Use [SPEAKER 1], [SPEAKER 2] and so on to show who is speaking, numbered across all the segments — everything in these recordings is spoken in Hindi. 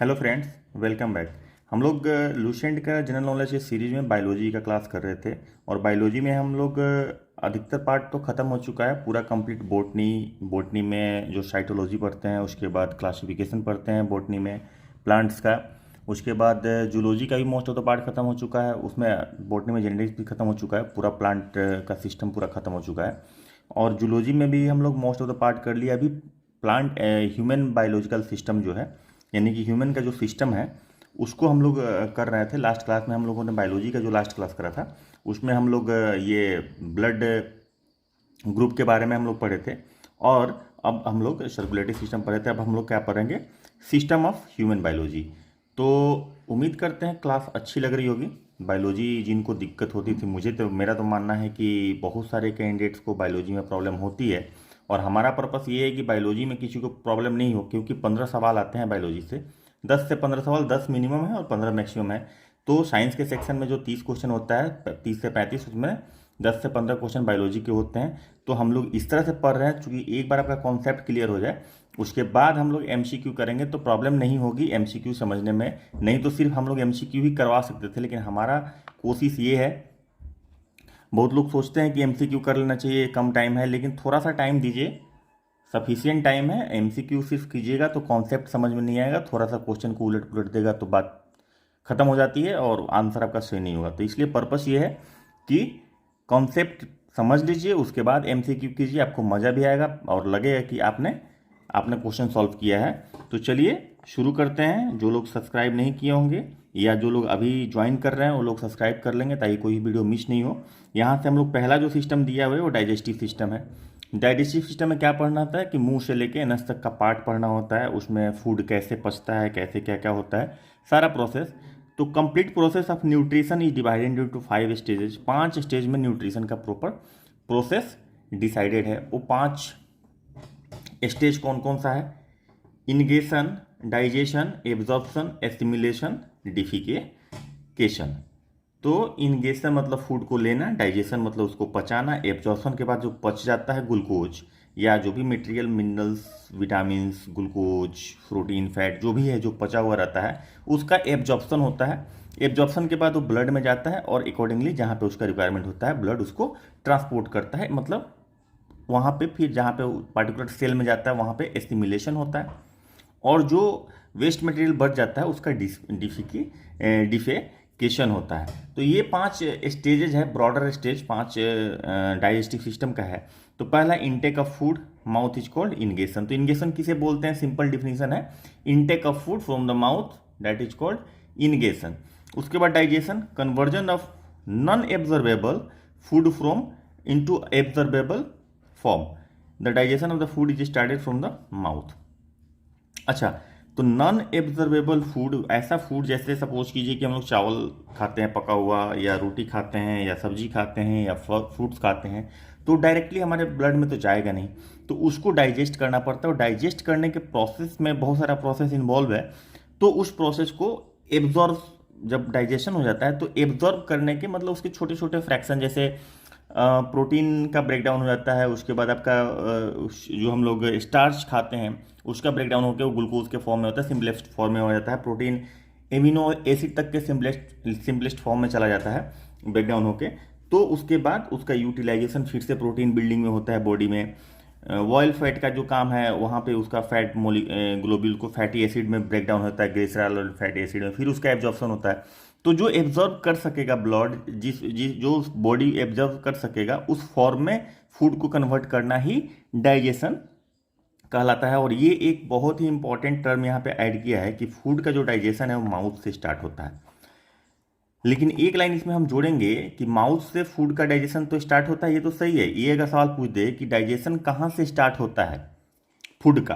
[SPEAKER 1] Hello friends, welcome back. हम लोग लूसेंट का जनरल नॉलेज इस सीरीज में बायोलॉजी का क्लास कर रहे थे और बायोलॉजी में हम लोग अधिकतर पार्ट तो ख़त्म हो चुका है, पूरा कंप्लीट। बोटनी में जो साइटोलॉजी पढ़ते हैं, उसके बाद क्लासिफिकेशन पढ़ते हैं बोटनी में प्लांट्स का, उसके बाद जूलॉजी का भी मोस्ट ऑफ द पार्ट ख़त्म हो चुका है। उसमें बोटनी में जेनेटिक्स भी ख़त्म हो चुका है, पूरा प्लांट का सिस्टम पूरा ख़त्म हो चुका है। और जूलॉजी में भी हम लोग मोस्ट ऑफ द पार्ट कर लिया। अभी प्लांट ह्यूमन बायोलॉजिकल सिस्टम जो है, यानी कि ह्यूमन का जो सिस्टम है, उसको हम लोग कर रहे थे। लास्ट क्लास में हम लोगों ने बायोलॉजी का जो लास्ट क्लास करा था, उसमें हम लोग ये ब्लड ग्रुप के बारे में हम लोग पढ़े थे। और अब हम लोग सर्कुलेटरी सिस्टम पढ़े थे। अब हम लोग क्या पढ़ेंगे? System of human biology. तो उम्मीद करते हैं क्लास अच्छी लग रही होगी। बायोलॉजी जिनको दिक्कत होती थी, मेरा तो मानना है कि बहुत सारे कैंडिडेट्स को बायोलॉजी में प्रॉब्लम होती है, और हमारा पर्पस ये है कि बायोलॉजी में किसी को प्रॉब्लम नहीं हो, क्योंकि 15 सवाल आते हैं बायोलॉजी से। 10 से 15 सवाल, 10 मिनिमम है और 15 मैक्सिमम है। तो साइंस के सेक्शन में जो 30 क्वेश्चन होता है, 30 से 35, उसमें 10 से 15 क्वेश्चन बायोलॉजी के होते हैं। तो हम लोग इस तरह से पढ़ रहे हैं, चूँकि एक बार आपका कॉन्सेप्ट क्लियर हो जाए, उसके बाद हम लोग एमसीक्यू करेंगे तो प्रॉब्लम नहीं होगी एमसीक्यू समझने में। नहीं तो सिर्फ हम लोग एमसीक्यू ही करवा सकते थे, लेकिन हमारा कोशिश ये है। बहुत लोग सोचते हैं कि एमसीक्यू कर लेना चाहिए, कम टाइम है, लेकिन थोड़ा सा टाइम दीजिए, सफिशियंट टाइम है। एमसीक्यू सिर्फ कीजिएगा तो कॉन्सेप्ट समझ में नहीं आएगा, थोड़ा सा क्वेश्चन को उलट पुलट देगा तो बात खत्म हो जाती है और आंसर आपका सही नहीं होगा। तो इसलिए पर्पस ये है कि कॉन्सेप्ट समझ लीजिए, उसके बाद एमसीक्यू कीजिए, आपको मज़ा भी आएगा और लगेगा कि आपने आपने क्वेश्चन सॉल्व किया है। तो चलिए शुरू करते हैं। जो लोग सब्सक्राइब नहीं किए होंगे या जो लोग अभी ज्वाइन कर रहे हैं, वो लोग सब्सक्राइब कर लेंगे ताकि कोई वीडियो मिस नहीं हो। यहाँ से हम लोग पहला जो सिस्टम दिया हुआ है वो डाइजेस्टिव सिस्टम है। डाइजेस्टिव सिस्टम में क्या पढ़ना होता है कि मुंह से लेके नस तक का पार्ट पढ़ना होता है। उसमें फूड कैसे पचता है, कैसे क्या क्या होता है, सारा प्रोसेस। तो complete process of nutrition is divided into 5 stages. 5 stage में न्यूट्रिशन का प्रॉपर प्रोसेस डिसाइडेड है। वो 5 स्टेज कौन कौन सा है? इनगेशन, डाइजेशन, एब्जॉर्प्शन, एसिमिलेशन, डिफिकेशन। तो इनगेशन मतलब फूड को लेना, डाइजेशन मतलब उसको पचाना, एब्जॉर्प्शन के बाद जो पच जाता है ग्लूकोज या जो भी material, minerals, vitamins, glucose, protein, fat, जो भी है जो पचा हुआ रहता है, उसका एब्जॉर्प्शन होता है। एब्जॉर्प्शन के बाद वो ब्लड में जाता है और अकॉर्डिंगली जहाँ पे उसका रिक्वायरमेंट होता है, ब्लड उसको ट्रांसपोर्ट करता है। मतलब वहाँ पे फिर जहाँ पे पार्टिकुलर सेल में जाता है, वहाँ पे एस्टिमुलेशन होता है, और जो वेस्ट मटेरियल बच जाता है उसका डिफेकेशन होता है। तो ये 5 स्टेजेज है, ब्रॉडर स्टेज 5 डाइजेस्टिव सिस्टम का है। तो पहला intake of food, mouth is called ingestion. तो इनगेशन किसे बोलते हैं? सिंपल डिफिनीशन है, intake of food from the mouth, that is called ingestion. उसके बाद digestion, conversion of non absorbable food from into absorbable form. The digestion of the food is started from the mouth. अच्छा, तो नॉन एब्जॉर्बेबल फूड, ऐसा फूड जैसे सपोज कीजिए कि हम लोग चावल खाते हैं पका हुआ, या रोटी खाते हैं, या सब्जी खाते हैं, या फ्रूट्स खाते हैं, तो डायरेक्टली हमारे ब्लड में तो जाएगा नहीं, तो उसको डाइजेस्ट करना पड़ता है। और डाइजेस्ट करने के प्रोसेस में बहुत सारा प्रोसेस इन्वॉल्व है। तो उस प्रोसेस को एब्जॉर्ब, जब डाइजेशन हो जाता है तो एब्जॉर्ब करने के मतलब उसके छोटे छोटे फ्रैक्शन, जैसे प्रोटीन का ब्रेकडाउन हो जाता है, उसके बाद आपका जो हम लोग स्टार्च खाते हैं उसका ब्रेकडाउन होकर वो ग्लूकोज के फॉर्म में होता है, सिंपलेस्ट फॉर्म में हो जाता है। प्रोटीन एमिनो एसिड तक के सिंपलेस्ट फॉर्म में चला जाता है ब्रेकडाउन होके। तो उसके बाद उसका यूटिलाइजेशन फिर से प्रोटीन बिल्डिंग में होता है बॉडी में। ऑयल फैट का जो काम है, वहाँ पे उसका फैट ग्लोब्यूल को फैटी एसिड में ब्रेकडाउन होता है, ग्लिसरॉल और फैटी एसिड में, फिर उसका एब्जॉर्प्शन होता है। तो जो एब्जॉर्ब कर सकेगा ब्लड, जो बॉडी एब्जॉर्ब कर सकेगा, उस फॉर्म में फूड को कन्वर्ट करना ही डाइजेशन कहलाता है। और ये एक बहुत ही इंपॉर्टेंट टर्म यहाँ पे ऐड किया है कि फूड का जो डाइजेशन है वो माउथ से स्टार्ट होता है। लेकिन एक लाइन इसमें हम जोड़ेंगे कि माउथ से फूड का डाइजेशन तो स्टार्ट होता है, ये तो सही है। ये अगर सवाल पूछ दे कि डाइजेशन कहाँ से स्टार्ट होता है फूड का,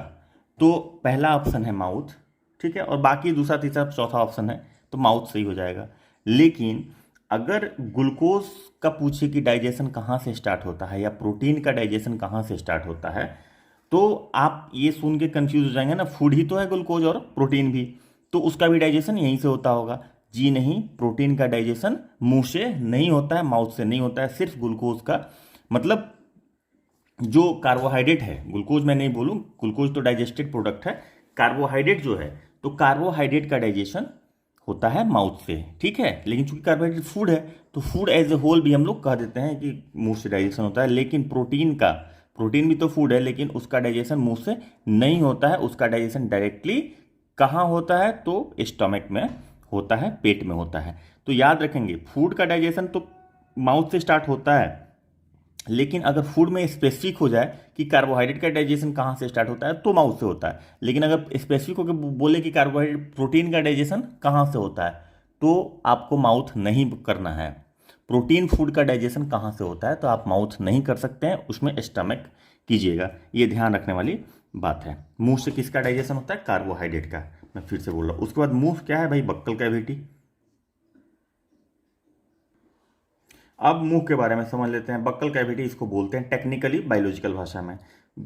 [SPEAKER 1] तो पहला ऑप्शन है माउथ, ठीक है, और बाकी दूसरा तीसरा चौथा ऑप्शन है, तो माउथ सही हो जाएगा। लेकिन अगर ग्लूकोज का पूछे कि डाइजेशन कहाँ से स्टार्ट होता है, या प्रोटीन का डाइजेशन कहाँ से स्टार्ट होता है, तो आप ये सुन के कंफ्यूज हो जाएंगे ना, फूड ही तो है ग्लूकोज और प्रोटीन भी, तो उसका भी डाइजेशन यहीं से होता होगा। जी नहीं, प्रोटीन का डाइजेशन मुंह से नहीं होता है, माउथ से नहीं होता है, सिर्फ ग्लूकोज का। मतलब जो कार्बोहाइड्रेट है, ग्लूकोज मैं नहीं बोलूँ, ग्लूकोज तो डाइजेस्टेड प्रोडक्ट है, कार्बोहाइड्रेट जो है, तो कार्बोहाइड्रेट का डाइजेशन होता है माउथ से, ठीक है। लेकिन चूंकि कार्बोहाइड्रेट फूड है तो फूड एज ए होल भी हम लोग कह देते हैं कि मुंह से डाइजेशन होता है। लेकिन प्रोटीन भी तो फूड है, लेकिन उसका डाइजेशन मुंह से नहीं होता है। उसका डाइजेशन डायरेक्टली कहाँ होता है, तो स्टमक में होता है, पेट में होता है। तो याद रखेंगे फूड का डाइजेशन तो माउथ से स्टार्ट होता है, लेकिन अगर फूड में स्पेसिफिक हो जाए कि कार्बोहाइड्रेट का डाइजेशन कहाँ से स्टार्ट होता है तो माउथ से होता है। लेकिन अगर स्पेसिफिक होकर बोले कि कार्बोहाइड्रेट प्रोटीन का डाइजेशन कहाँ से होता है तो आपको माउथ नहीं करना है। प्रोटीन फूड का डाइजेशन कहाँ से होता है तो आप माउथ नहीं कर सकते हैं, उसमें स्टमक कीजिएगा। ये ध्यान रखने वाली बात है। मुंह से किसका डाइजेशन होता है, कार्बोहाइड्रेट का। मैं फिर से बोल रहा हूँ। उसके बाद मुंह क्या है भाई, बक्कल कैविटी। अब मुंह के बारे में समझ लेते हैं। बक्कल कैविटी इसको बोलते हैं टेक्निकली, बायोलॉजिकल भाषा में।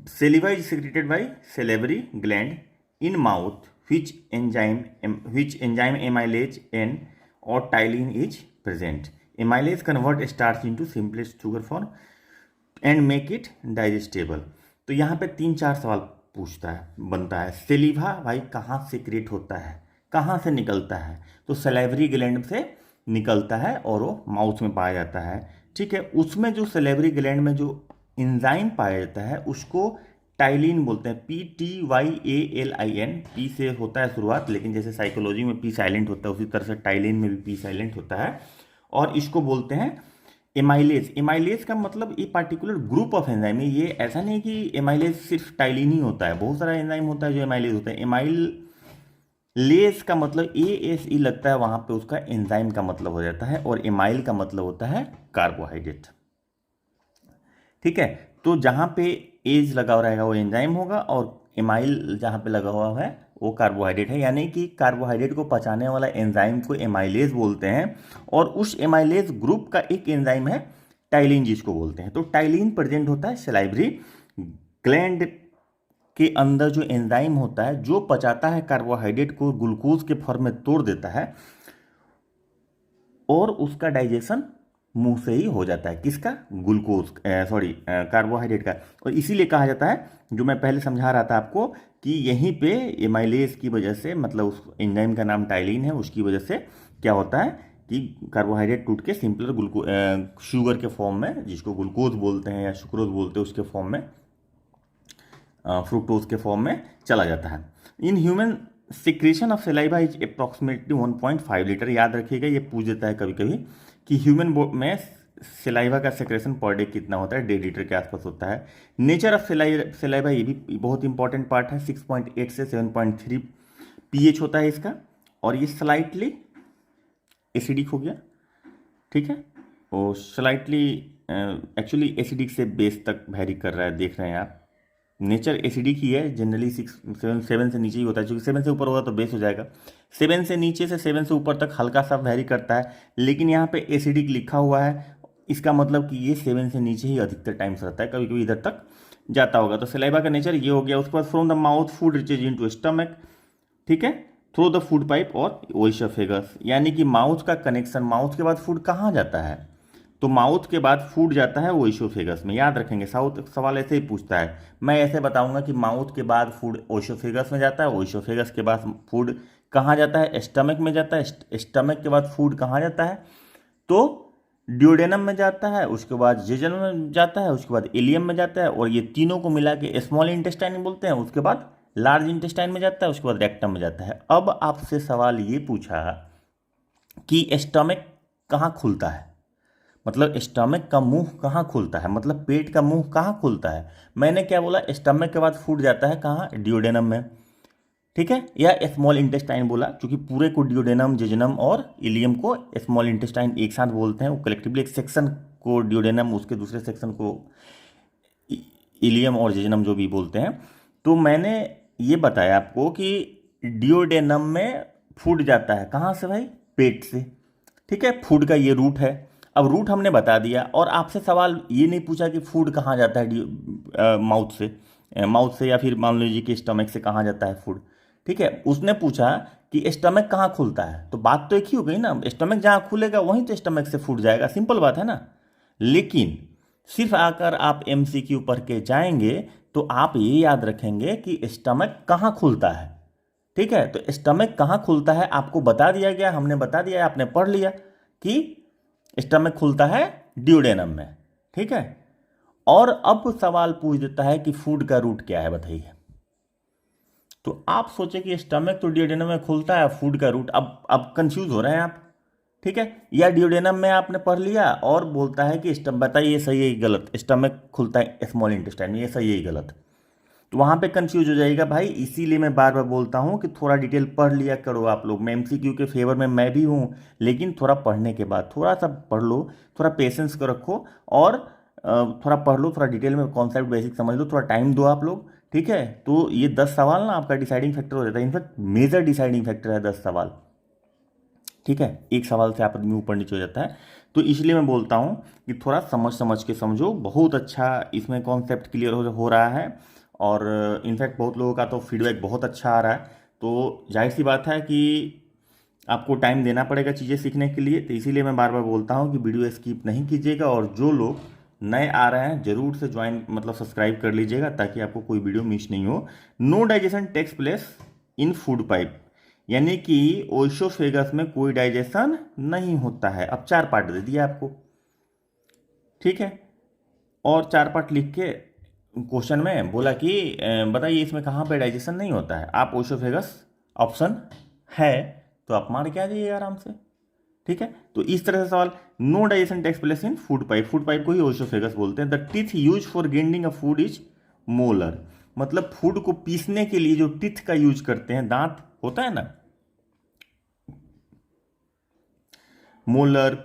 [SPEAKER 1] Saliva is secreted by salivary gland in mouth which enzyme amylase N or ptyalin is present. Amylase convert starch into simplest sugar form and make it digestible. तो यहाँ पे 3-4 सवाल बनता है। सेलिवा भाई कहाँ सिक्रेट होता है, कहाँ से निकलता है, तो सलेवरी ग्लैंड से निकलता है और वो माउथ में पाया जाता है, ठीक है। उसमें जो सलेवरी ग्लैंड में जो एंजाइम पाया जाता है उसको टाइलिन बोलते हैं, PTYALIN। पी से होता है शुरुआत, लेकिन जैसे साइकोलॉजी में पी साइलेंट होता है उसी तरह से टाइलिन में भी पी साइलेंट होता है। और इसको बोलते हैं एमाइलेज। एमाइलेज का मतलब ये पार्टिकुलर ग्रुप ऑफ एंजाइम है। ये ऐसा नहीं कि एमाइलेज सिर्फ टाइलिन ही होता है, बहुत सारा एंजाइम होता है जो एमाइलेज होता है। एमाइलेज का मतलब ASE लगता है, वहां पे उसका एंजाइम का मतलब हो जाता है, और एमाइल का मतलब होता है कार्बोहाइड्रेट, ठीक है। तो जहां पे एज लगा हुआ रहेगा वो एंजाइम होगा, और एमाइल जहां पे लगा हुआ है वो कार्बोहाइड्रेट है। यानी कि कार्बोहाइड्रेट को पचाने वाला एंजाइम को एमाइलेज बोलते हैं, और उस एमाइलेज ग्रुप का एक एंजाइम है टाइलिन जिसको बोलते हैं। तो टाइलिन प्रेजेंट होता है सलाइवरी ग्लैंड के अंदर। जो एंजाइम होता है जो पचाता है कार्बोहाइड्रेट को ग्लूकोज के फॉर्म में तोड़ देता है, और उसका डाइजेशन मुंह से ही हो जाता है। किसका, कार्बोहाइड्रेट का। और इसीलिए कहा जाता है, जो मैं पहले समझा रहा था आपको, कि यहीं पे एमाइलेज की वजह से, मतलब उस एंजाइम का नाम टाइलिन है, उसकी वजह से क्या होता है कि कार्बोहाइड्रेट टूट के सिंपलर शुगर के फॉर्म में, जिसको ग्लूकोज बोलते हैं या सुक्रोज बोलते हैं, उसके फॉर्म में, फ्रुक्टोज के फॉर्म में चला जाता है। In human secretion of saliva is approximately 1.5 litre. याद रखिएगा, ये पूछ देता है कभी कभी कि ह्यूमन में सलाइवा का सेक्रेशन पर डे कितना होता है, 1.5 लीटर के आसपास होता है। नेचर ऑफ सलाइवा ये भी बहुत इंपॉर्टेंट पार्ट है। 6.8 से 7.3 pH होता है इसका, और ये स्लाइटली एसिडिक हो गया, ठीक है। और स्लाइटली एक्चुअली एसिडिक से बेस तक वेरी कर रहा है, देख रहे हैं आप। नेचर एसिडिक ही है, जनरली 7 से नीचे ही होता है, क्योंकि 7 से ऊपर होगा तो बेस हो जाएगा। 7 से नीचे से 7 से ऊपर तक हल्का सा वेरी करता है, लेकिन यहाँ पे एसिडिक लिखा हुआ है, इसका मतलब कि ये 7 से नीचे ही अधिकतर टाइम्स रहता है, कभी कभी इधर तक जाता होगा। तो सलाइवा का नेचर ये हो गया। उसके बाद from the mouth food reaches into stomach, ठीक है, थ्रू द फूड पाइप और ओइसोफेगस। यानी कि माउथ का कनेक्शन, माउथ के बाद फूड कहाँ जाता है, तो माउथ के बाद फूड जाता है ओइसोफेगस में। याद रखेंगे, सवाल ऐसे ही पूछता है। मैं ऐसे बताऊंगा कि माउथ के बाद फूड ओइसोफेगस में जाता है, ओइसोफेगस के बाद फूड कहाँ जाता है, स्टमक में जाता है, स्टमक के बाद फूड कहाँ जाता है, तो ड्यूडेनम में जाता है, उसके बाद जेजनम में जाता है, उसके बाद इलियम में जाता है, और ये तीनों को मिला के स्मॉल इंटेस्टाइन बोलते हैं। उसके बाद लार्ज इंटेस्टाइन में जाता है, उसके बाद रेक्टम में जाता है। अब आपसे सवाल ये पूछा कि स्टमक कहाँ खुलता है, मतलब स्टमक का मुंह कहाँ खुलता है, मतलब पेट का मुंह कहाँ खुलता है। मैंने क्या बोला, स्टमक के बाद फूड जाता है कहाँ, ड्यूडेनम में, ठीक है, या स्मॉल इंटेस्टाइन बोला, क्योंकि पूरे को ड्यूडेनम, जेजनम और इलियम को स्मॉल इंटेस्टाइन एक साथ बोलते हैं। वो कलेक्टिवली एक सेक्शन को ड्यूडेनम, उसके दूसरे सेक्शन को इलियम और जेजनम जो भी बोलते हैं। तो मैंने ये बताया आपको कि ड्यूडेनम में फूड जाता है कहाँ से भाई, पेट से, ठीक है। फूड का ये रूट है। अब रूट हमने बता दिया, और आपसे सवाल ये नहीं पूछा कि फूड कहाँ जाता है माउथ से या फिर मान लीजिए कि स्टमक से कहाँ जाता है फूड, ठीक है। उसने पूछा कि स्टमक कहाँ खुलता है, तो बात तो एक ही हो गई ना, स्टमक जहाँ खुलेगा वहीं तो स्टमक से फूड जाएगा, सिंपल बात है ना। लेकिन सिर्फ आकर आप MCQ पढ़ के जाएंगे तो आप ये याद रखेंगे कि स्टमक कहाँ खुलता है, ठीक है, तो स्टमक कहाँ खुलता है आपको बता दिया गया, हमने बता दिया, आपने पढ़ लिया कि स्टमक खुलता है ड्यूडेनम में। ठीक है, और अब सवाल पूछ देता है कि फूड का रूट क्या है बताइए। तो आप सोचे कि स्टमक तो ड्यूडेनम में खुलता है, फूड का रूट, अब कंफ्यूज हो रहे हैं आप। ठीक है, या ड्यूडेनम में आपने पढ़ लिया और बोलता है कि स्टमक, बताइए ये सही है कि गलत, स्टमक खुलता है स्मॉल इंटेस्टाइन में, ये सही है कि गलत। तो वहाँ पे कंफ्यूज हो जाएगा भाई, इसीलिए मैं बार बार बोलता हूँ कि थोड़ा डिटेल पढ़ लिया करो आप लोग। मैं एमसीक्यू के फेवर में मैं भी हूँ, लेकिन थोड़ा पढ़ने के बाद थोड़ा सा पढ़ लो, थोड़ा पेशेंस को रखो, और थोड़ा पढ़ लो, थोड़ा डिटेल में कॉन्सेप्ट बेसिक समझ लो, थोड़ा टाइम दो आप लोग। ठीक है, तो ये 10 सवाल ना आपका डिसाइडिंग फैक्टर हो जाता है, इनफैक्ट मेजर डिसाइडिंग फैक्टर है 10 सवाल। ठीक है, एक सवाल से आप आदमी ऊपर नीचे हो जाता है। तो इसलिए मैं बोलता हूँ कि थोड़ा समझ समझ के समझो, बहुत अच्छा इसमें कॉन्सेप्ट क्लियर हो रहा है। और इनफैक्ट बहुत लोगों का तो फीडबैक बहुत अच्छा आ रहा है। तो जाहिर सी बात है कि आपको टाइम देना पड़ेगा चीज़ें सीखने के लिए, तो इसीलिए मैं बार बार बोलता हूँ कि वीडियो स्किप नहीं कीजिएगा, और जो लोग नए आ रहे हैं जरूर से ज्वाइन मतलब सब्सक्राइब कर लीजिएगा, ताकि आपको कोई वीडियो मिस नहीं हो। No digestion takes place in food pipe, यानी कि ओइसोफेगस में कोई डाइजेशन नहीं होता है। अब 4 पार्ट दे दिया आपको। ठीक है, और 4 पार्ट लिख के क्वेश्चन में बोला कि बताइए इसमें कहाँ पे डाइजेशन नहीं होता है। आप ओइसोफेगस ऑप्शन है तो आप मार के आ जाइए आराम से। ठीक है, तो इस तरह से सवाल। No digestion takes place in food pipe, food pipe को ही ओइसोफेगस बोलते हैं। The teeth use for grinding a food is molar, मतलब फूड को पीसने के लिए जो टीथ का यूज करते हैं, दांत होता है ना, मोलर,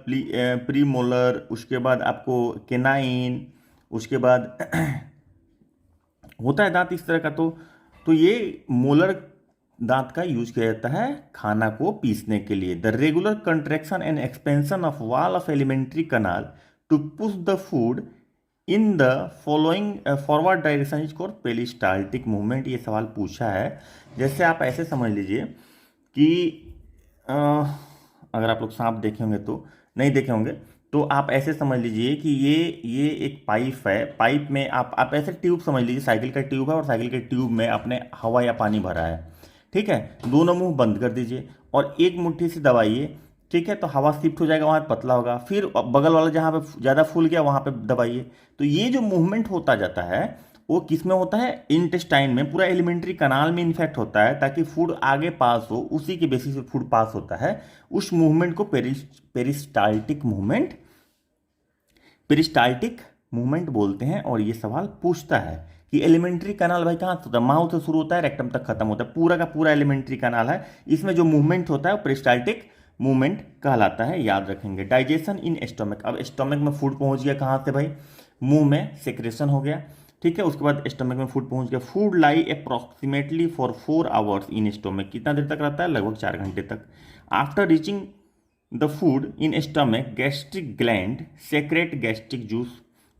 [SPEAKER 1] प्री मोलर, उसके बाद आपको केनाइन, उसके बाद होता है दांत इस तरह का। तो ये मोलर दांत का यूज किया जाता है खाना को पीसने के लिए। The regular contraction and expansion of wall of alimentary canal to push the food in the following forward direction is called peristaltic movement. ये सवाल पूछा है, जैसे आप ऐसे समझ लीजिए कि अगर आप लोग सांप देखे होंगे तो, नहीं देखे होंगे तो आप ऐसे समझ लीजिए कि ये एक पाइप है, पाइप में आप ऐसे ट्यूब समझ लीजिए, साइकिल का ट्यूब है और साइकिल के ट्यूब में आपने हवा या पानी भरा है। ठीक है, दोनों मुंह बंद कर दीजिए और एक मुट्ठी से दबाइए। ठीक है, तो हवा शिफ्ट हो जाएगा, वहाँ पतला होगा, फिर बगल वाला जहाँ पे ज़्यादा फूल गया वहाँ पे दबाइए। तो ये जो मूवमेंट होता जाता है वो किस में होता है, इंटेस्टाइन में, पूरा एलिमेंट्री कनाल में इन्फेक्ट होता है, ताकि फूड आगे पास हो, उसी के बेसिस पे फूड पास होता है। उस मूवमेंट को पेरिस्टाल्टिक मूवमेंट बोलते हैं। और ये सवाल पूछता है कि एलिमेंट्री कनाल भाई कहाँ से होता है, माउथ से शुरू होता है, रेक्टम तक खत्म होता है, पूरा का पूरा एलिमेंट्री कनाल है, इसमें जो मूवमेंट होता है वो पेरिस्टाल्टिक मूवमेंट कहलाता है, याद रखेंगे। डाइजेशन इन स्टोमक, अब स्टोमक में फूड पहुंच गया कहाँ से भाई, मुंह में सेक्रेशन हो गया। ठीक है, उसके बाद स्टोमक में फूड पहुंच गया। Food lie approximately for 4 hours in stomach, कितना देर तक रहता है, लगभग 4 घंटे तक। After reaching the food in stomach, gastric gland secrete gastric juice,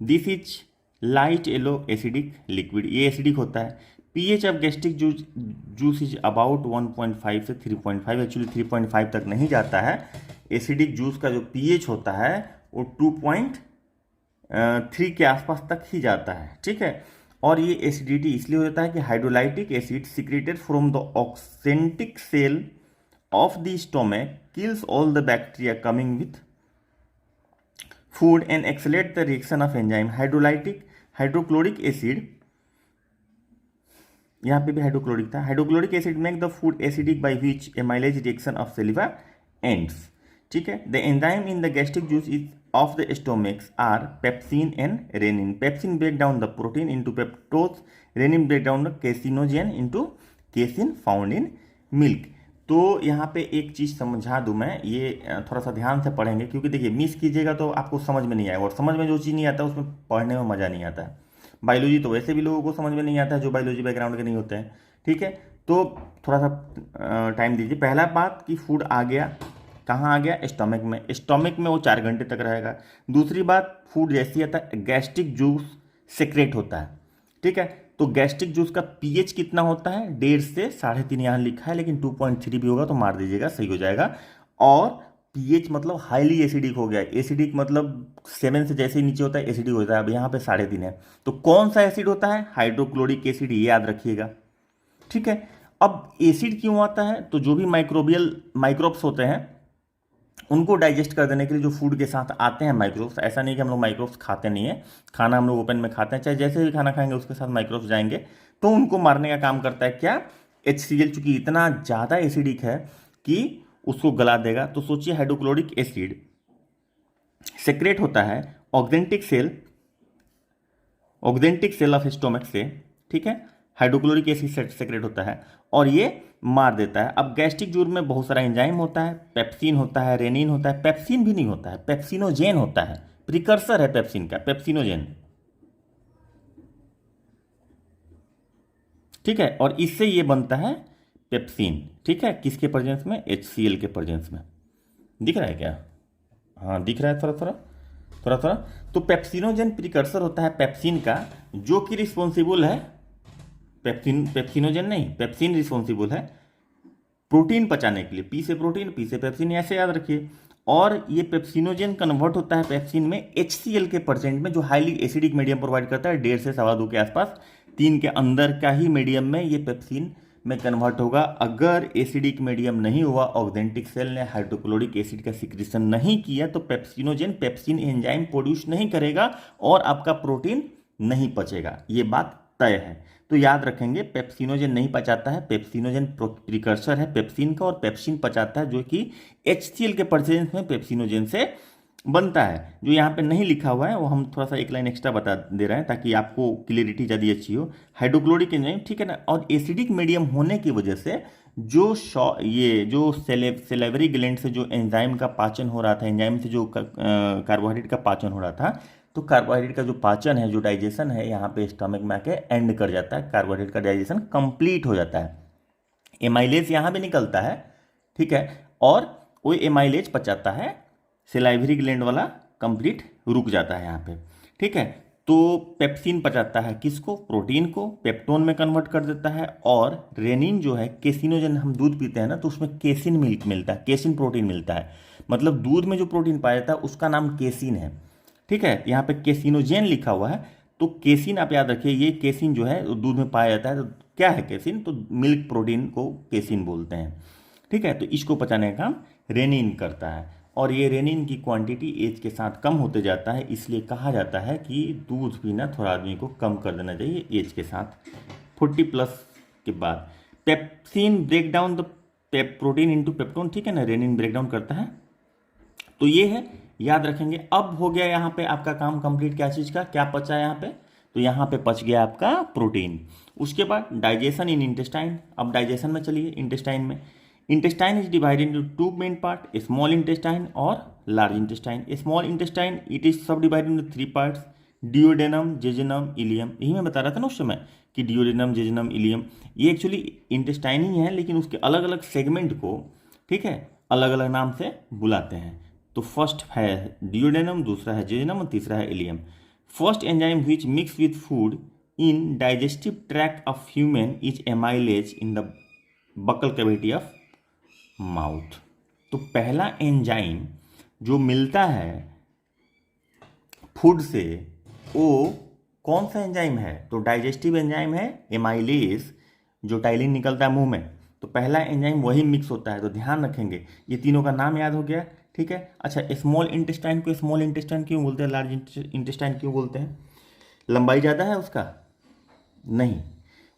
[SPEAKER 1] this is light yellow acidic liquid, ये एसिडिक होता है। PH of gastric juice is about 1.5 से 3.5, एक्चुअली 3.5 तक नहीं जाता है। एसिडिक जूस का जो पीएच होता है वो 2.3 के आसपास तक ही जाता है। ठीक है, और ये एसिडिटी इसलिए हो जाता है कि hydrolytic acid secreted from the oxyntic cell of the stomach kills all the bacteria coming with food and accelerate the reaction of enzyme. Hydrochloric acid, यहाँ पे भी हाइड्रोक्लोरिक था, hydrochloric acid make the food acidic by which amylase reaction of saliva ends. ठीक है, the enzyme in the gastric juice is of the stomachs are pepsin and rennin. Pepsin break down the protein into पेप्टोज, rennin break down the caseinogen into casein found in milk. तो यहाँ पे एक चीज़ समझा दूँ मैं, ये थोड़ा सा ध्यान से पढ़ेंगे, क्योंकि देखिए मिस कीजिएगा तो आपको समझ में नहीं आएगा, और समझ में जो चीज़ नहीं आता उसमें पढ़ने में मज़ा नहीं आता है। बायोलॉजी तो वैसे भी लोगों को समझ में नहीं आता है जो बायोलॉजी बैकग्राउंड के नहीं होते हैं। ठीक है, तो थोड़ा सा टाइम दीजिए। पहला बात कि फूड आ गया, कहाँ आ गया, स्टोमक में, स्टोमक में वो 4 घंटे तक रहेगा। दूसरी बात, फूड जैसे आता है गैस्ट्रिक जूस सेक्रेट होता है। ठीक है, तो गैस्ट्रिक जूस का पीएच कितना होता है, 1.5 से 3.5 यहाँ लिखा है, लेकिन 2.3 भी होगा तो मार दीजिएगा, सही हो जाएगा। और पीएच मतलब हाईली एसिडिक हो गया, एसिडिक मतलब 7 से जैसे ही नीचे होता है एसिडिक होता है, अब यहाँ पे 3.5 है। तो कौन सा एसिड होता है, हाइड्रोक्लोरिक एसिड, ये याद रखिएगा। ठीक है, अब एसिड क्यों आता है? तो जो भी माइक्रोब्स होते हैं उनको डाइजेस्ट कर देने के लिए जो फूड के साथ आते हैं माइक्रोब्स, ऐसा नहीं कि हम लोग माइक्रोब्स खाते नहीं है, खाना हम लोग ओपन में खाते हैं, चाहे जैसे भी खाना खाएंगे उसके साथ माइक्रोब्स जाएंगे, तो उनको मारने का काम करता है क्या? HCl, चूंकि इतना ज़्यादा एसिडिक है कि उसको गला देगा। तो सोचिए हाइड्रोक्लोरिक एसिड सेक्रेट होता है ऑक्जेंटिक सेल ऑफ स्टोमक से, ठीक है, हाइड्रोक्लोरिक एसिड सेक्रेट होता है और ये मार देता है। अब गैस्ट्रिक जूर में बहुत सारा एंजाइम होता है, पेप्सिन होता है, रेनिन होता है, पेप्सिन भी नहीं होता है, पेप्सिनोजेन होता है, प्रिकर्सर है पेप्सिन का, पेप्सिनोजेन, ठीक है, और इससे ये बनता है पेप्सिन, ठीक है, किसके प्रेजेंस में? HCl के प्रेजेंस में। दिख रहा है क्या? हाँ दिख रहा है, थोड़ा थोड़ा थोड़ा थोड़ा। तो पेप्सिनोजेन प्रिकर्सर होता है पेप्सिन का, जो कि रिस्पॉन्सिबल है, पेप्सिनोजेन नहीं, पेप्सिन रिस्पॉन्सिबल है प्रोटीन पचाने के लिए। पी से प्रोटीन, पी से पेप्सिन, ऐसे याद रखिए। और ये पेप्सिनोजेन कन्वर्ट होता है पेप्सिन में HCl के परसेंट में, जो हाईली एसिडिक मीडियम प्रोवाइड करता है, 1.5 से 2.25 के आसपास, 3 के अंदर का ही मीडियम में ये पेप्सिन में कन्वर्ट होगा। अगर एसिडिक मीडियम नहीं हुआ, ऑक्जेंटिक सेल ने हाइड्रोक्लोरिक एसिड का सिक्रेशन नहीं किया, तो पेप्सिनोजेन पेप्सिन एंजाइम प्रोड्यूस नहीं करेगा और आपका प्रोटीन नहीं पचेगा। ये बात तय है। तो याद रखेंगे, पेप्सिनोजेन नहीं पचाता है, पेप्सिनोजेन प्रिकर्सर है पेप्सिन का, और पेप्सिन पचाता है जो कि HCl के प्रेजेंस में पेप्सिनोजेन से बनता है। जो यहाँ पे नहीं लिखा हुआ है वो हम थोड़ा सा एक लाइन एक्स्ट्रा बता दे रहे हैं ताकि आपको क्लियरिटी ज़्यादा अच्छी हो। हाइड्रोक्लोरिक एंजाइम, ठीक है ना, और एसिडिक मीडियम होने की वजह से जो ये जो सेलेवरी ग्लैंड से जो एंजाइम का पाचन हो रहा था, एंजाइम से जो कार्बोहाइड्रेट का पाचन हो रहा था, तो कार्बोहाइड्रेट का जो पाचन है, जो डाइजेशन है, यहाँ पे स्टमक में आके एंड कर जाता है, कार्बोहाइड्रेट का डाइजेशन कंप्लीट हो जाता है। एमाइलेज यहाँ भी निकलता है, ठीक है, और वो एमाइलेज पचाता है, सेलाइवरी ग्लैंड वाला कंप्लीट रुक जाता है यहाँ पे, ठीक है। तो पेप्सिन पचाता है किसको? प्रोटीन को, पेप्टोन में कन्वर्ट कर देता है। और रेनिन जो है, केसिनोजन, हम दूध पीते हैं ना, तो उसमें केसिन मिल्क मिलता है, केसिन प्रोटीन मिलता है, मतलब दूध में जो प्रोटीन पाया जाता है उसका नाम केसिन है, ठीक है। यहाँ पे केसिनोजेन लिखा हुआ है, तो केसिन आप याद रखिए, ये केसिन जो है दूध में पाया जाता है। तो क्या है केसिन? तो मिल्क प्रोटीन को केसिन बोलते हैं, ठीक है। तो इसको पचाने का काम रेनिन करता है, और ये रेनिन की क्वांटिटी एज के साथ कम होते जाता है, इसलिए कहा जाता है कि दूध पीना थोड़ा आदमी को कम कर देना चाहिए एज के साथ, 40+ के बाद। Pepsin break down the protein into peptone, ठीक है ना, रेनिन ब्रेक डाउन करता है। तो ये है, याद रखेंगे। अब हो गया यहाँ पे आपका काम कंप्लीट, क्या चीज़ का, क्या पचा यहाँ पे? तो यहाँ पे पच गया आपका प्रोटीन। उसके बाद डाइजेशन इन इंटेस्टाइन। अब डाइजेशन में चलिए, इंटेस्टाइन में, intestine is divided into 2 main part, small intestine और large intestine. Small intestine it is subdivided into 3 parts, duodenum, jejunum, ileum. यही मैं बता रहा था ना उस समय कि डिओडेनम, जेजुनम, इलियम ये एक्चुअली इंटेस्टाइन ही है, लेकिन उसके अलग अलग सेगमेंट को, ठीक है, अलग अलग नाम से बुलाते हैं। तो फर्स्ट है डिओडेनम, दूसरा है जेजुनम और तीसरा है ileum. First enzyme which mix with food in digestive tract of human is amylase in the buccal cavity of mouth. तो पहला एंजाइम जो मिलता है फूड से, वो कौन सा एंजाइम है? तो डाइजेस्टिव एंजाइम है एमाइलेज, जो टाइलिन निकलता है मुंह में, तो पहला एंजाइम वही मिक्स होता है। तो ध्यान रखेंगे, ये तीनों का नाम याद हो गया, ठीक है। अच्छा, स्मॉल इंटेस्टाइन को स्मॉल इंटेस्टाइन क्यों बोलते हैं, लार्ज इंटेस्टाइन क्यों बोलते हैं? लंबाई ज़्यादा है उसका? नहीं,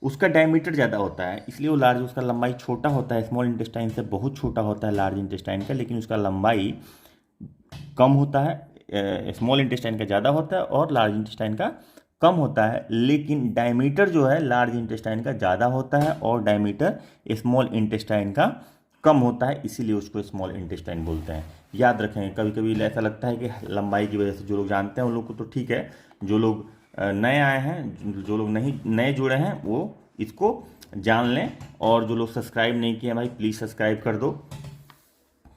[SPEAKER 1] उसका डायमीटर ज़्यादा होता है, इसलिए वो लार्ज, उसका लंबाई छोटा होता है, स्मॉल इंटेस्टाइन से बहुत छोटा होता है लार्ज इंटेस्टाइन का, लेकिन उसका लंबाई कम होता है, स्मॉल इंटेस्टाइन का ज़्यादा होता है और लार्ज इंटेस्टाइन का कम होता है। लेकिन डायमीटर जो है लार्ज इंटेस्टाइन का ज़्यादा होता है और डायमीटर स्मॉल इंटेस्टाइन का कम होता है, इसीलिए उसको स्मॉल इंटेस्टाइन बोलते हैं। याद रखें, कभी कभी ऐसा लगता है कि लंबाई की वजह से, जो लोग जानते हैं उन लोग को तो ठीक है, जो लोग नए आए हैं, जो लोग नहीं नए जुड़े हैं, वो इसको जान लें। और जो लोग सब्सक्राइब नहीं किए हैं भाई, प्लीज़ सब्सक्राइब कर दो,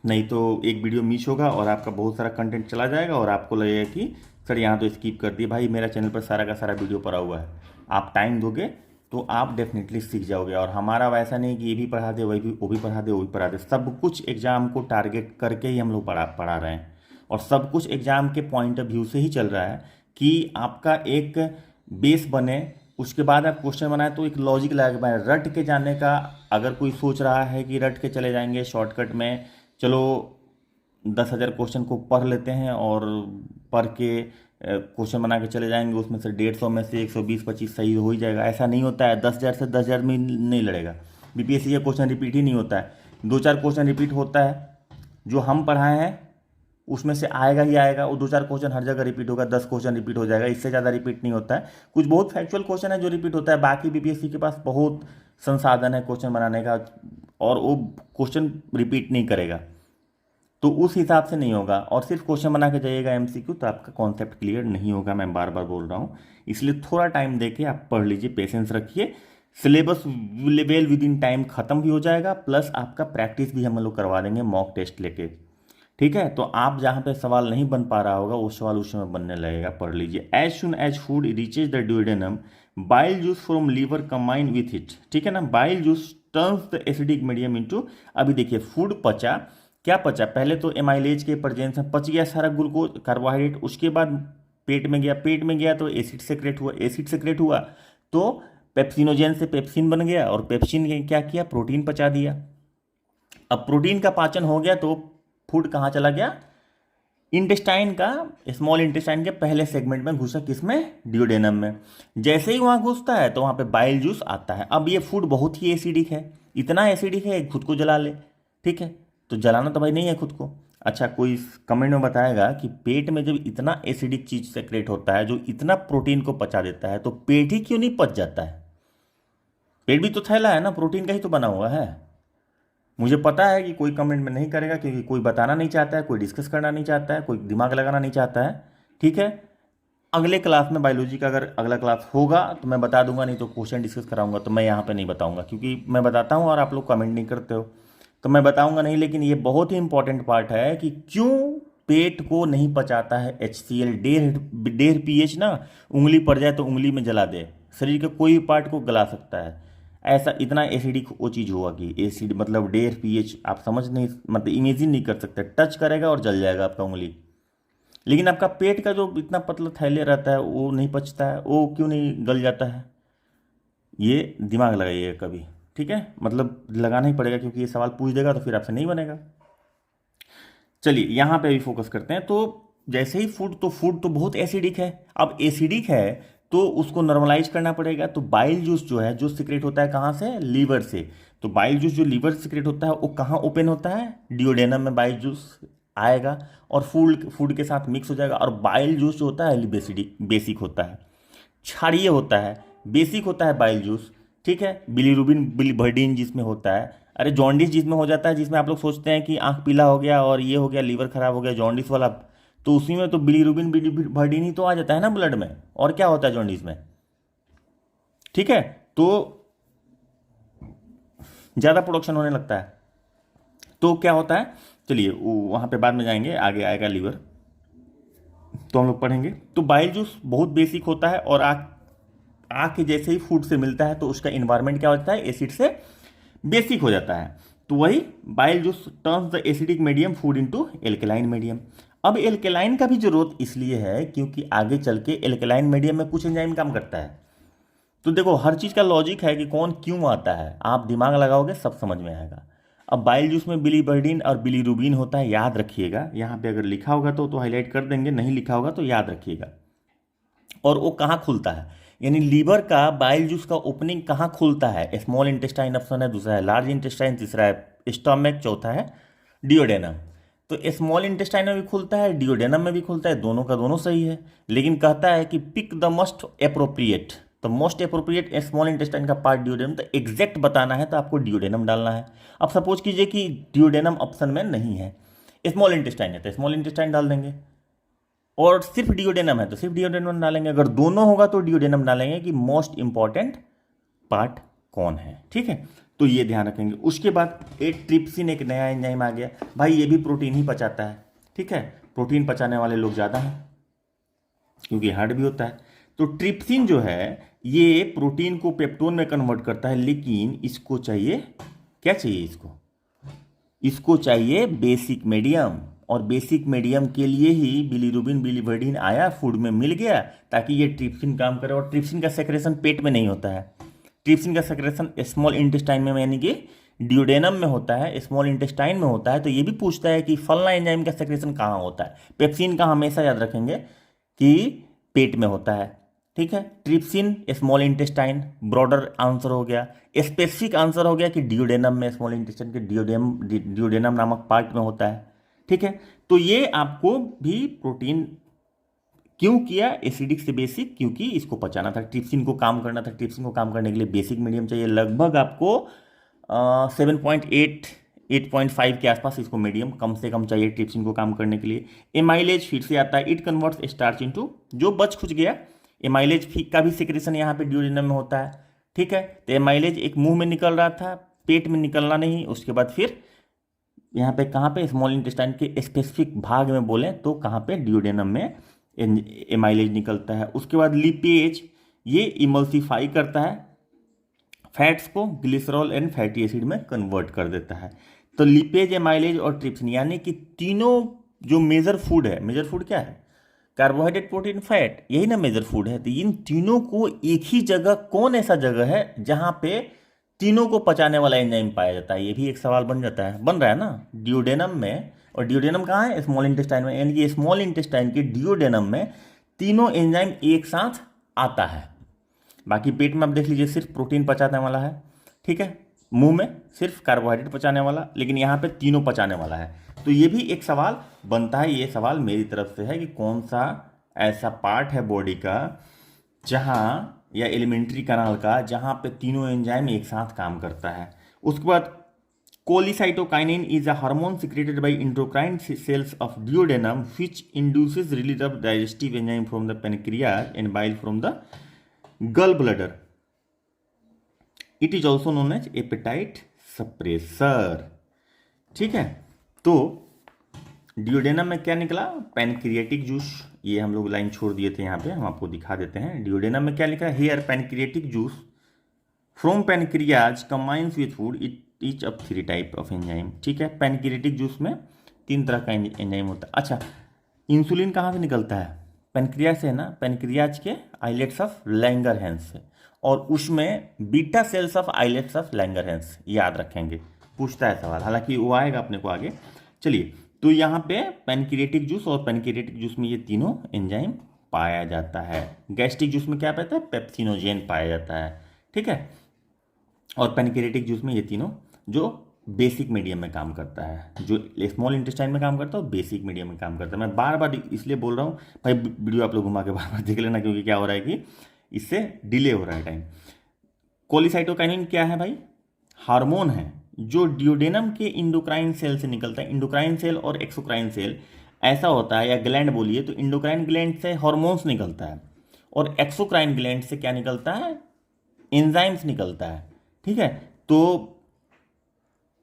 [SPEAKER 1] नहीं तो एक वीडियो मिस होगा और आपका बहुत सारा कंटेंट चला जाएगा और आपको लगेगा कि सर यहाँ तो स्किप कर दिए। भाई मेरा चैनल पर सारा का सारा वीडियो पड़ा हुआ है, आप टाइम दोगे तो आप डेफिनेटली सीख जाओगे। और हमारा वैसा नहीं कि ये भी पढ़ा दे, वही भी, वो भी पढ़ा दे, वो भी पढ़ा दे, सब कुछ एग्ज़ाम को टारगेट करके ही हम लोग पढ़ा रहे हैं, और सब कुछ एग्ज़ाम के पॉइंट ऑफ व्यू से ही चल रहा है कि आपका एक बेस बने, उसके बाद आप क्वेश्चन बनाए तो एक लॉजिक लगा के बनाए, रट के जाने का। अगर कोई सोच रहा है कि रट के चले जाएंगे शॉर्टकट में, चलो 10,000 क्वेश्चन को पढ़ लेते हैं और पढ़ के क्वेश्चन बना के चले जाएंगे, उसमें से 150 में से 120-25 सही हो ही जाएगा, ऐसा नहीं होता है। 10,000 से 10,000 में नहीं लड़ेगा। बीपीएससी का क्वेश्चन रिपीट ही नहीं होता है, 2-4 क्वेश्चन रिपीट होता है। जो हम पढ़ाए हैं उसमें से आएगा ही आएगा, वो 2-4 क्वेश्चन हर जगह रिपीट होगा, 10 क्वेश्चन रिपीट हो जाएगा, इससे ज़्यादा रिपीट नहीं होता है। कुछ बहुत फैक्चुअल क्वेश्चन है जो रिपीट होता है, बाकी बीपीएससी के पास बहुत संसाधन है क्वेश्चन बनाने का, और वो क्वेश्चन रिपीट नहीं करेगा, तो उस हिसाब से नहीं होगा। और सिर्फ क्वेश्चन बना के जाइएगा एमसीक्यू, तो आपका कॉन्सेप्ट क्लियर नहीं होगा, मैं बार बार बोल रहा हूँ। इसलिए थोड़ा टाइम देके आप पढ़ लीजिए, पेशेंस रखिए। Syllabus well with in time खत्म भी हो जाएगा, प्लस आपका प्रैक्टिस भी हम लोग करवा देंगे मॉक टेस्ट लेके, ठीक है। तो आप जहाँ पे सवाल नहीं बन पा रहा होगा वो सवाल उस समय बनने लगेगा, पढ़ लीजिए। As soon as food reaches the duodenum, bile juice from liver combine with it, ठीक है ना। Bile juice turns the acidic medium into, अभी देखिए फूड पचा, क्या पचा, पहले तो एमाइलेज के प्रेजेंस में पच गया सारा ग्लूकोज कार्बोहाइड्रेट, उसके बाद पेट में गया, पेट में गया तो एसिड सेक्रेट हुआ, एसिड सेक्रेट हुआ तो पेप्सिनोजेन से पेप्सिन बन गया, और पेप्सिन ने क्या किया, प्रोटीन पचा दिया। अब प्रोटीन का पाचन हो गया तो फूड कहाँ चला गया, इंटेस्टाइन का, स्मॉल इंटेस्टाइन के पहले सेगमेंट में घुसा, किसमें, ड्यूडेनम में। जैसे ही वहाँ घुसता है तो वहाँ पे बाइल जूस आता है। अब ये फूड बहुत ही एसिडिक है, इतना एसिडिक है खुद को जला ले, ठीक है। तो जलाना तो भाई नहीं है खुद को। अच्छा, कोई कमेंट में बताएगा कि पेट में जब इतना एसिडिक चीज सेक्रेट होता है जो इतना प्रोटीन को पचा देता है, तो पेट ही क्यों नहीं पच जाता है। पेट भी तो थैला है ना, प्रोटीन का ही तो बना हुआ है। मुझे पता है कि कोई कमेंट में नहीं करेगा, क्योंकि कोई बताना नहीं चाहता है, कोई डिस्कस करना नहीं चाहता है, कोई दिमाग लगाना नहीं चाहता है, ठीक है। अगले क्लास में बायोलॉजी का अगर अगला क्लास होगा तो मैं बता दूंगा, नहीं तो क्वेश्चन डिस्कस कराऊंगा, तो मैं यहाँ पे नहीं बताऊंगा, क्योंकि मैं बताता हूँ और आप लोग कमेंट नहीं करते हो, तो मैं बताऊंगा नहीं। लेकिन ये बहुत ही इंपॉर्टेंट पार्ट है कि क्यों पेट को नहीं पचाता है HCl। 1.5 pH ना, उंगली पड़ जाए तो उंगली में जला दे, शरीर के कोई भी पार्ट को गला सकता है, ऐसा इतना एसिडिक वो चीज़ हुआ कि एसिड मतलब 1.5 pH, आप समझ नहीं, मतलब इमेजिन नहीं कर सकते, टच करेगा और जल जाएगा आपका उंगली। लेकिन आपका पेट का जो इतना पतला थैले रहता है वो नहीं पचता है, वो क्यों नहीं गल जाता है, ये दिमाग लगाइएगा कभी, ठीक है। मतलब लगाना ही पड़ेगा, क्योंकि ये सवाल पूछ देगा तो फिर आपसे नहीं बनेगा। चलिए यहाँ पे भी फोकस करते हैं। तो जैसे ही फूड तो बहुत एसिडिक है, अब एसिडिक है तो उसको नॉर्मलाइज करना पड़ेगा। तो बाइल जूस जो है, जो सिक्रेट होता है कहाँ से, लीवर से। तो बाइल जूस जो लीवर से सिक्रेट होता है वो कहाँ ओपन होता है, डियोडेनम में बाइल जूस आएगा और फूड के साथ मिक्स हो जाएगा। और बाइल जूस जो होता है बेसिक होता है, क्षारीय होता है, बेसिक होता है बाइल जूस, ठीक है। बिलीरुबिन बिलीवर्डिन जिसमें होता है, अरे जॉन्डिस जिसमें हो जाता है, जिसमें आप लोग सोचते हैं कि आंख पीला हो गया और ये हो गया, लीवर खराब हो गया, जॉन्डिस वाला, तो उसी में तो बिलीरुबिन बिलीवर्डिन ही तो आ जाता है ना ब्लड में, और क्या होता है जॉन्डिस में, ठीक है। तो ज़्यादा प्रोडक्शन होने लगता है, तो क्या होता है, चलिए वहाँ पे बाद में जाएंगे, आगे आएगा लीवर तो हम लोग पढ़ेंगे। तो बाइल जूस बहुत बेसिक होता है, और आग के जैसे ही फूड से मिलता है तो उसका इन्वायरमेंट क्या होता है, एसिड से बेसिक हो जाता है। तो वही bile juice turns the acidic medium food into alkaline medium. अब एल्केलाइन का भी जरूरत इसलिए है क्योंकि आगे चल के एल्केलाइन मीडियम में कुछ एंजाइम काम करता है। तो देखो हर चीज़ का लॉजिक है कि कौन क्यों आता है, आप दिमाग लगाओगे सब समझ में आएगा। अब बाइल जूस में बिलीवर्डिन और बिलीरुबिन होता है, याद रखिएगा। यहाँ पे अगर लिखा होगा तो हाईलाइट कर देंगे, नहीं लिखा होगा तो याद रखिएगा। और वो कहाँ खुलता है, यानी लीवर का बाइल जूस का ओपनिंग कहाँ खुलता है, स्मॉल इंटेस्टाइन ऑप्शन है, दूसरा है लार्ज इंटेस्टाइन, तीसरा है स्टमक, चौथा है डियोडेनम। तो स्मॉल इंटेस्टाइन में भी खुलता है, डियोडेनम में भी खुलता है, दोनों का दोनों सही है। लेकिन कहता है कि पिक द मोस्ट अप्रोप्रिएट, तो मोस्ट अप्रोप्रिएट स्मॉल इंटेस्टाइन का पार्ट डियोडेनम, तो एग्जैक्ट बताना है तो आपको डियोडेनम डालना है। अब सपोज कीजिए कि डियोडेनम ऑप्शन में नहीं है, स्मॉल इंटेस्टाइन है तो स्मॉल इंटेस्टाइन डाल देंगे, और सिर्फ डियोडेनम है तो सिर्फ डियोडेनम डालेंगे। अगर दोनों होगा तो डियोडेनम डालेंगे कि मोस्ट इंपॉर्टेंट पार्ट कौन है, ठीक है। तो ये ध्यान रखेंगे। उसके बाद एक ट्रिप्सिन, एक नया एंजाइम आ गया भाई, ये भी प्रोटीन ही पचाता है, ठीक है। प्रोटीन पचाने वाले लोग ज़्यादा हैं क्योंकि हार्ड भी होता है। तो ट्रिप्सिन जो है ये प्रोटीन को पेप्टोन में कन्वर्ट करता है, लेकिन इसको चाहिए, क्या चाहिए इसको चाहिए बेसिक मीडियम। और बेसिक मीडियम के लिए ही बिलीरुबिन बिलीवर्डिन आया, फूड में मिल गया ताकि ये ट्रिप्सिन काम करे। और ट्रिप्सिन का सेक्रेशन पेट में नहीं होता है, ट्रिप्सिन का सेक्रेशन स्मॉल इंटेस्टाइन में यानी कि ड्यूडेनम में होता है, स्मॉल इंटेस्टाइन में होता है। तो ये भी पूछता है कि फलना एंजाइम का सेक्रेशन कहाँ होता है। पेप्सिन का हमेशा याद रखेंगे कि पेट में होता है, ठीक है। Trypsin small intestine, broader answer हो गया। स्पेसिफिक आंसर हो गया कि ड्यूडेनम में, स्मॉल इंटेस्टाइन के ड्यूडेनम नामक पार्ट में होता है, ठीक है। तो ये आपको भी प्रोटीन क्यों किया एसिडिक से बेसिक, क्योंकि इसको पचाना था, ट्रिप्सिन को काम करना था। ट्रिप्सिन को काम करने के लिए बेसिक मीडियम चाहिए, लगभग आपको 7.8 8.5 के आसपास इसको मीडियम कम से कम चाहिए ट्रिप्सिन को काम करने के लिए। एमाइलेज फिर से आता है, इट कन्वर्ट्स स्टार्च इनटू, जो बच खुच गया एमाइलेज का भी सिक्रेशन यहाँ पे ड्यूडेनम में होता है, ठीक है। तो एमाइलेज एक मुंह में निकल रहा था, पेट में निकलना नहीं, उसके बाद फिर यहाँ पे कहाँ पे स्मॉल इंटेस्टाइन के स्पेसिफिक भाग में बोलें तो कहाँ पे ड्यूडेनम में एमाइलेज निकलता है। उसके बाद लिपेज, ये इमल्सिफाई करता है फैट्स को, ग्लिसरॉल एंड फैटी एसिड में कन्वर्ट कर देता है। तो लिपेज, एमाइलेज और ट्रिप्सिन यानी कि तीनों जो मेजर फूड है, मेजर फूड क्या है, कार्बोहाइड्रेट प्रोटीन फैट, यही ना मेजर फूड है। तो इन तीनों को एक ही जगह, कौन ऐसा जगह है जहां पे तीनों को पचाने वाला एंजाइम पाया जाता है, ये भी एक सवाल बन जाता है, बन रहा है ना, ड्यूडेनम में। और ड्यूडेनम कहाँ है, स्मॉल इंटेस्टाइन में, यानी कि स्मॉल इंटेस्टाइन के ड्यूडेनम में तीनों एंजाइम एक साथ आता है। बाकी पेट में आप देख लीजिए सिर्फ प्रोटीन पचाने वाला है, ठीक है, मुंह में सिर्फ कार्बोहाइड्रेट पचाने वाला, लेकिन यहाँ पे तीनों पचाने वाला है। तो ये भी एक सवाल बनता है, ये सवाल मेरी तरफ से है कि कौन सा ऐसा पार्ट है बॉडी का जहाँ, या एलिमेंट्री कनाल का, जहाँ पे तीनों एंजाइम एक साथ काम करता है। उसके बाद cholecystokinin is a hormone secreted by endocrine cells of duodenum which induces release of digestive enzyme from the pancreas and bile from the gallbladder. It is also known as appetite suppressor, ठीक है। तो ड्यूडेनम में क्या निकला, पैनक्रियाटिक जूस, ये हम लोग लाइन छोड़ दिए थे यहाँ पे, हम आपको दिखा देते हैं। ड्यूडेनम में क्या लिखा है, here pancreatic juice from pancreas combines with food, it each of 3 type of enzyme, ठीक है। पैनक्रियाटिक जूस में 3 तरह का एंजाइम होता है। अच्छा, इंसुलिन कहाँ से निकलता है, पैनक्रियाज से ना, पैनक्रियाज के आइलेट्स ऑफ लैंगरहैंस से, और उसमें beta cells of islets of Langerhans, याद रखेंगे, पूछता है सवाल, हालांकि वो आएगा अपने को आगे। चलिए, तो यहाँ पे पैनक्रियाटिक जूस, और पैनक्रियाटिक जूस में ये तीनों एंजाइम पाया जाता है। गैस्ट्रिक जूस में क्या पाता है, पेप्सिनोजेन पाया जाता है, ठीक है। और पैनक्रियाटिक जूस में ये तीनों जो बेसिक मीडियम में काम करता है, जो स्मॉल इंटेस्टाइन में काम करता है और बेसिक मीडियम में काम करता है। मैं बार बार इसलिए बोल रहा हूँ भाई, वीडियो आप लोग घुमा के बार बार देख लेना, क्योंकि क्या हो रहा है कि इससे डिले हो रहा है टाइम। कोलिसाइटोकाइनिन क्या है भाई, हार्मोन है जो ड्यूडेनम के इंडोक्राइन सेल से निकलता है। इंडोक्राइन सेल और एक्सोक्राइन सेल ऐसा होता है, या ग्लैंड बोलिए, तो इंडोक्राइन ग्लैंड से हार्मोन्स निकलता है, और एक्सोक्राइन ग्लैंड से क्या निकलता है, एंजाइम्स निकलता है, ठीक है। तो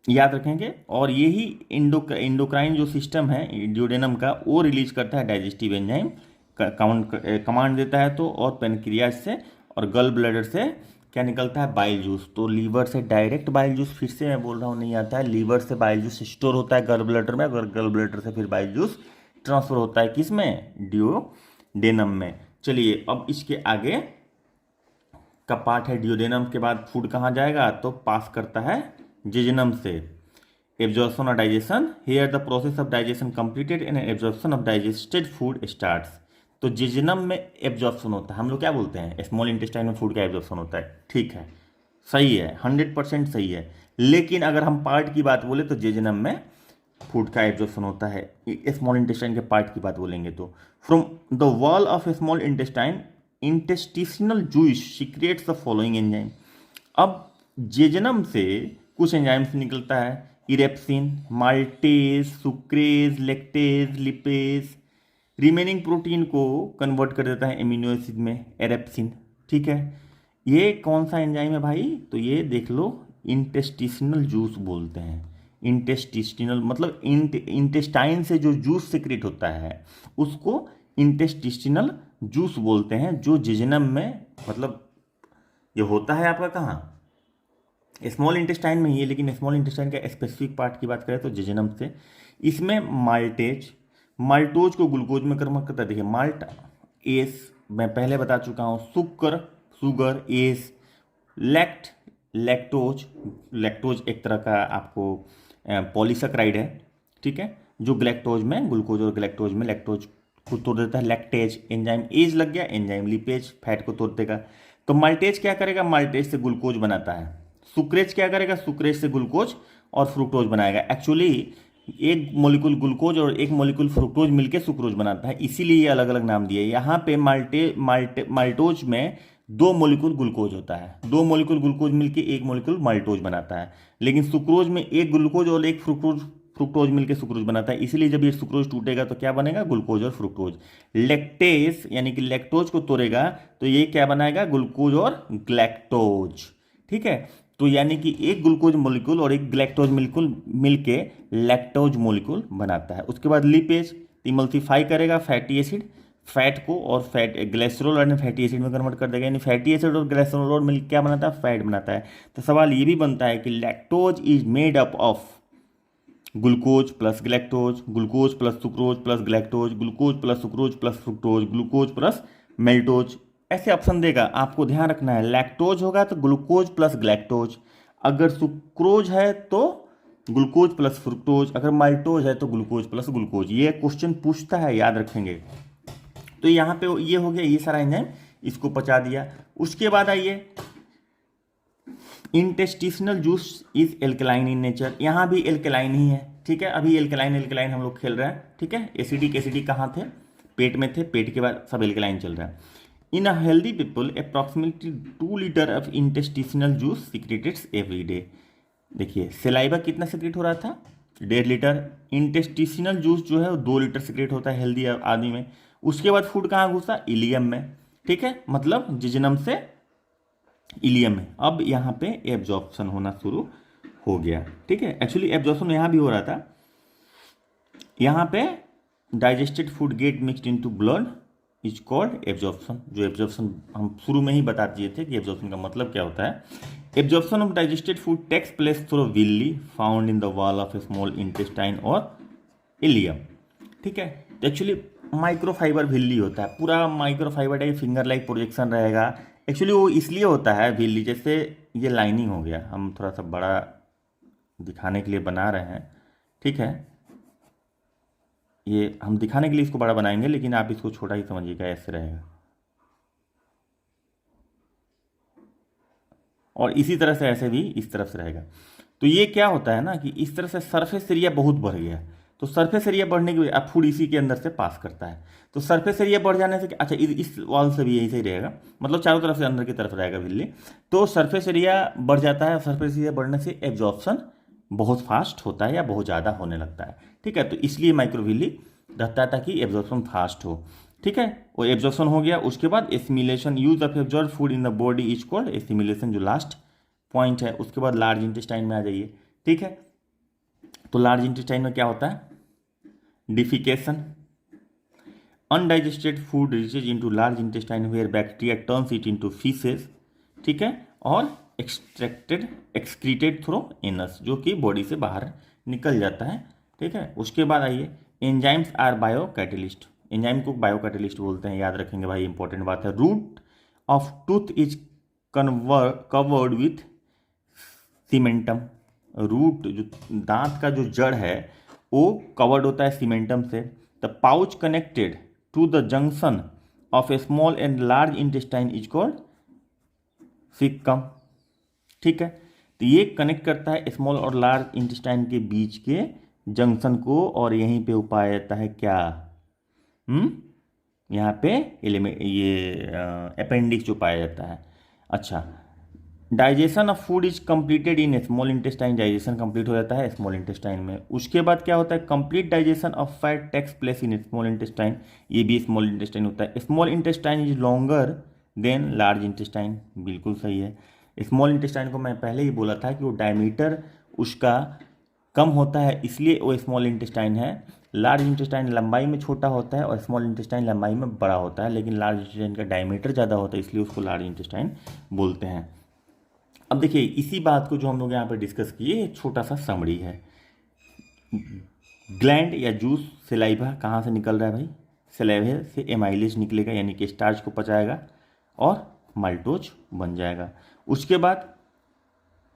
[SPEAKER 1] याद रखेंगे, और यही इंडोक्राइन जो सिस्टम है ड्यूडेनम का, वो रिलीज करता है डाइजेस्टिव एंजाइम, कमांड देता है तो, और पैनक्रियाज से और गल ब्लैडर से क्या निकलता है, बाइल जूस। तो लीवर से डायरेक्ट बाइल जूस, फिर से मैं बोल रहा हूँ, नहीं आता है। लीवर से बाइल जूस स्टोर होता है गल ब्लैडर में, और गल ब्लैडर से फिर बाइल जूस ट्रांसफर होता है किस में, ड्यूडेनम में। चलिए, अब इसके आगे का पार्ट है, ड्यूडेनम के बाद फूड कहाँ जाएगा, तो पास करता है जेजुनम से, एब्जॉर्प्शन और digestion. Here the process of digestion completed and absorption of digested food starts. तो जेजुनम में एब्जॉर्प्शन होता है, हम लोग क्या बोलते हैं, स्मॉल इंटेस्टाइन में फूड का एब्जॉर्प्शन होता है, ठीक है, सही है, 100% सही है। लेकिन अगर हम पार्ट की बात बोले तो जेजुनम में फूड का एब्जॉर्प्शन होता है। स्मॉल इंटेस्टाइन के पार्ट की बात बोलेंगे तो, from the wall of small intestine intestinal juice secretes the following enzyme. अब जेजुनम से कुछ एंजाइम्स निकलता है, erepsin, maltase, sucrase, lactase, lipase. Remaining protein को कन्वर्ट कर देता है एमिनो एसिड में, एरेप्सिन, ठीक है। ये कौन सा एंजाइम है भाई, तो ये देख लो, इंटेस्टिशनल जूस बोलते हैं। इंटेस्टिशनल मतलब इंटेस्टाइन से जो जूस सिक्रेट होता है उसको इंटेस्टिशनल जूस बोलते हैं, जो जेजुनम में, मतलब ये होता है आपका कहाँ, स्मॉल इंटेस्टाइन में ही है, लेकिन स्मॉल इंटेस्टाइन का स्पेसिफिक पार्ट की बात करें तो जेजुनम से। इसमें माल्टेज, माल्टोज को ग्लूकोज में कन्वर्ट करता है। देखिए माल्ट एस मैं पहले बता चुका हूँ, शुक्र शुगर एस, लैक्ट लैक्टोज, लैक्टोज एक तरह का आपको पॉलीसैकेराइड है, ठीक है, जो ग्लैक्टोज में, ग्लूकोज और ग्लैक्टोज में लैक्टोज को तोड़ देता है। लैक्टेज एंजाइम, एज लग गया, एंजाइम लिपेज फैट को तोड़ देगा। तो माल्टेज क्या करेगा, माल्टेज से ग्लूकोज बनाता है। सुक्रेज क्या करेगा, सुक्रेज से ग्लूकोज और फ्रुक्टोज बनाएगा। एक्चुअली एक मोलिकुल ग्लूकोज और एक मोलिकुल फ्रुक्टोज मिलकर सुक्रोज बनाता है, इसीलिए ये अलग अलग नाम दिए। यहाँ पे माल्टोज में दो मोलिकुल ग्लूकोज होता है, दो मोलिकुल ग्लूकोज मिलकर एक मोलिकुल माल्टोज बनाता है। लेकिन सुक्रोज में एक ग्लूकोज और एक फ्रुक्टोज मिलकर सुक्रोज बनाता है, इसीलिए जब ये सुक्रोज टूटेगा तो क्या बनेगा, ग्लूकोज और फ्रुक्टोज। लैक्टेज यानी कि लैक्टोज को तोड़ेगा तो ये क्या बनाएगा, ग्लूकोज और ग्लैक्टोज, ठीक है। तो यानी कि एक ग्लूकोज मोलिकुल और एक ग्लैक्टोज मोलिकुल मिलके लैक्टोज मोलिकुल बनाता है। उसके बाद लिपेज इमल्सीफाई करेगा फैटी एसिड, फैट को और फैट ग्लिसरॉल और फैटी एसिड में कन्वर्ट कर देगा, यानी फैटी एसिड और ग्लिसरॉल मिल क्या बनाता है, फैट बनाता है। तो सवाल ये भी बनता है कि lactose is made up of glucose plus galactose, glucose plus sucrose plus galactose, glucose plus sucrose plus fructose, glucose plus maltose, ऐसे ऑप्शन देगा। आपको ध्यान रखना है, लैक्टोज होगा तो ग्लूकोज प्लस ग्लैक्टोज, अगर सुक्रोज है तो ग्लूकोज प्लस फ्रुक्टोज, अगर माल्टोज है तो ग्लूकोज प्लस ग्लूकोज। ये क्वेश्चन पूछता है, याद रखेंगे। तो यहाँ पे ये हो गया, ये सारा एंजाइम इसको पचा दिया। उसके बाद आइए, intestinal juice is alkaline in nature, यहाँ भी एल्कलाइन ही है, ठीक है। अभी एल्कलाइन एल्कलाइन हम लोग खेल रहे हैं, ठीक है। एसिडिक एसिडिक कहाँ थे, पेट में थे, पेट के बाद सब एल्कलाइन चल रहा है। In a healthy people approximately 2 litre of intestinal juice secreted every day. देखिए सेलाइवा कितना सिक्रेट हो रहा था, 1.5 लीटर। इंटेस्टिशनल जूस जो है वो 2 लीटर सिक्रेट होता है हेल्दी आदमी में। उसके बाद फूड कहाँ घुसा, इलियम में, ठीक है, मतलब जिजनम से इलियम में। अब यहाँ पे एब्जॉर्प्शन होना शुरू हो गया, ठीक है। एक्चुअली एब्जॉर्प्शन यहाँ भी हो रहा था, यहाँ पे digested food get mixed into blood is called absorption. जो एब्जॉर्प्शन हम शुरू में ही बता दिए थे कि एब्जॉर्प्शन का मतलब क्या होता है। Absorption of digested food takes place through villi found in the wall of a small intestine और इलियम, ठीक है। तो एक्चुअली माइक्रोफाइबर विल्ली होता है, पूरा माइक्रोफाइबर है, फिंगर लाइक प्रोजेक्शन रहेगा। एक्चुअली वो इसलिए होता है विल्ली, जैसे ये लाइनिंग हो गया, हम थोड़ा सा बड़ा दिखाने के लिए बना रहे हैं, ठीक है। ये हम दिखाने के लिए इसको बड़ा बनाएंगे, लेकिन आप इसको छोटा ही समझिएगा, ऐसे रहेगा। और इसी तरह से ऐसे भी इस तरफ से रहेगा। तो ये क्या होता है ना कि इस तरह से सरफेस एरिया बहुत बढ़ गया। तो सरफेस एरिया बढ़ने की वजह, अब फूड इसी के अंदर से पास करता है, तो सरफेस एरिया बढ़ जाने से अच्छा इस वॉल से भी यही सही रहेगा, मतलब चारों तरफ से अंदर की तरफ रहेगा बिल्ली। तो सरफेस एरिया बढ़ जाता है, सरफेस एरिया बढ़ने से एब्जॉर्प्शन बहुत फास्ट होता है या बहुत ज़्यादा होने लगता है, ठीक है। तो इसलिए माइक्रोविल्ली रहता है ताकि एब्जॉर्प्शन फास्ट हो, ठीक है। वो एब्जॉर्प्शन हो गया। उसके बाद assimilation, use of absorb food in the body is called assimilation, जो लास्ट पॉइंट है। उसके बाद लार्ज इंटेस्टाइन में आ जाइए, ठीक है। तो लार्ज इंटेस्टाइन में क्या होता है, defecation, undigested food reaches into large intestine where bacteria turns it into faeces, ठीक है, और एक्सट्रैक्टेड एक्सक्रीटेड थ्रू एनस, जो कि बॉडी से बाहर निकल जाता है, ठीक है। उसके बाद आइए, enzymes are biocatalyst, enzyme को बायो कैटलिस्ट बोलते हैं, याद रखेंगे भाई, इंपॉर्टेंट बात है। Root of tooth is covered with cementum, root जो दांत का जो जड़ है वो कवर्ड होता है सीमेंटम से। The pouch connected to the junction of a small and large intestine is called caecum, ठीक है। तो ये कनेक्ट करता है स्मॉल और लार्ज इंटेस्टाइन के बीच के जंक्शन को, और यहीं पे पाया जाता है क्या, यहाँ पे एलिमेंट, ये अपेंडिक्स जो पाया जाता है। अच्छा, digestion of food is completed in small intestine, digestion complete हो जाता है स्मॉल इंटेस्टाइन में। उसके बाद क्या होता है, complete digestion of fat takes place in small intestine, ये भी स्मॉल इंटेस्टाइन होता है। Small intestine is longer than large intestine, बिल्कुल सही है। स्मॉल इंटेस्टाइन को मैं पहले ही बोला था कि वो डायमीटर उसका कम होता है, इसलिए वो स्मॉल इंटेस्टाइन है। लार्ज इंटेस्टाइन लंबाई में छोटा होता है और स्मॉल इंटेस्टाइन लंबाई में बड़ा होता है, लेकिन लार्ज इंटेस्टाइन का डायमीटर ज़्यादा होता है, इसलिए उसको लार्ज इंटेस्टाइन बोलते हैं। अब देखिए इसी बात को जो हम लोग यहाँ पे डिस्कस किए, एक छोटा सा समरी है। ग्लैंड या जूस सलाइवा कहाँ से निकल रहा है भाई? सलाइवा से एमाइलेज निकलेगा, यानी कि स्टार्च को पचाएगा और माल्टोज बन जाएगा। उसके बाद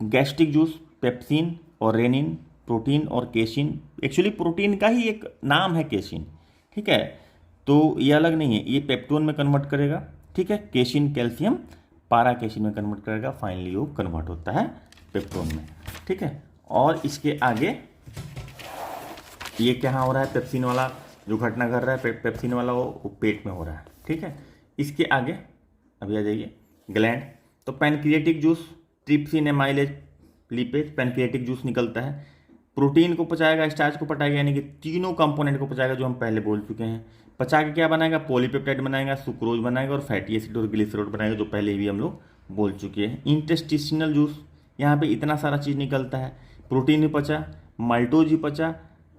[SPEAKER 1] गैस्ट्रिक जूस पेप्सिन और रेनिन, प्रोटीन और केसिन, एक्चुअली प्रोटीन का ही एक नाम है केसिन, ठीक है, तो ये अलग नहीं है, ये पेप्टोन में कन्वर्ट करेगा, ठीक है। केसिन कैल्शियम पारा केसिन में कन्वर्ट करेगा, फाइनली वो कन्वर्ट होता है पेप्टोन में, ठीक है। और इसके आगे ये क्या हो रहा है, पेप्सिन वाला जो घटना घट रहा है, पेप्सिन वाला वो पेट में हो रहा है, ठीक है। इसके आगे अभी आ जाइए ग्लैंड, तो pancreatic juice trypsin amylase lipase, pancreatic juice निकलता है, प्रोटीन को पचाएगा, स्टार्च को पटाएगा, यानी कि तीनों कंपोनेंट को पचाएगा जो हम पहले बोल चुके हैं। पचा के क्या बनाएगा, पॉलीपेप्टाइड बनाएगा, सुक्रोज बनाएगा और फैटी एसिड और ग्लिसरॉल बनाएगा, जो पहले भी हम लोग बोल चुके हैं। इंटेस्टिशनल जूस, यहाँ पे इतना सारा चीज़ निकलता है, प्रोटीन भी पचा, माल्टोज भी पचा,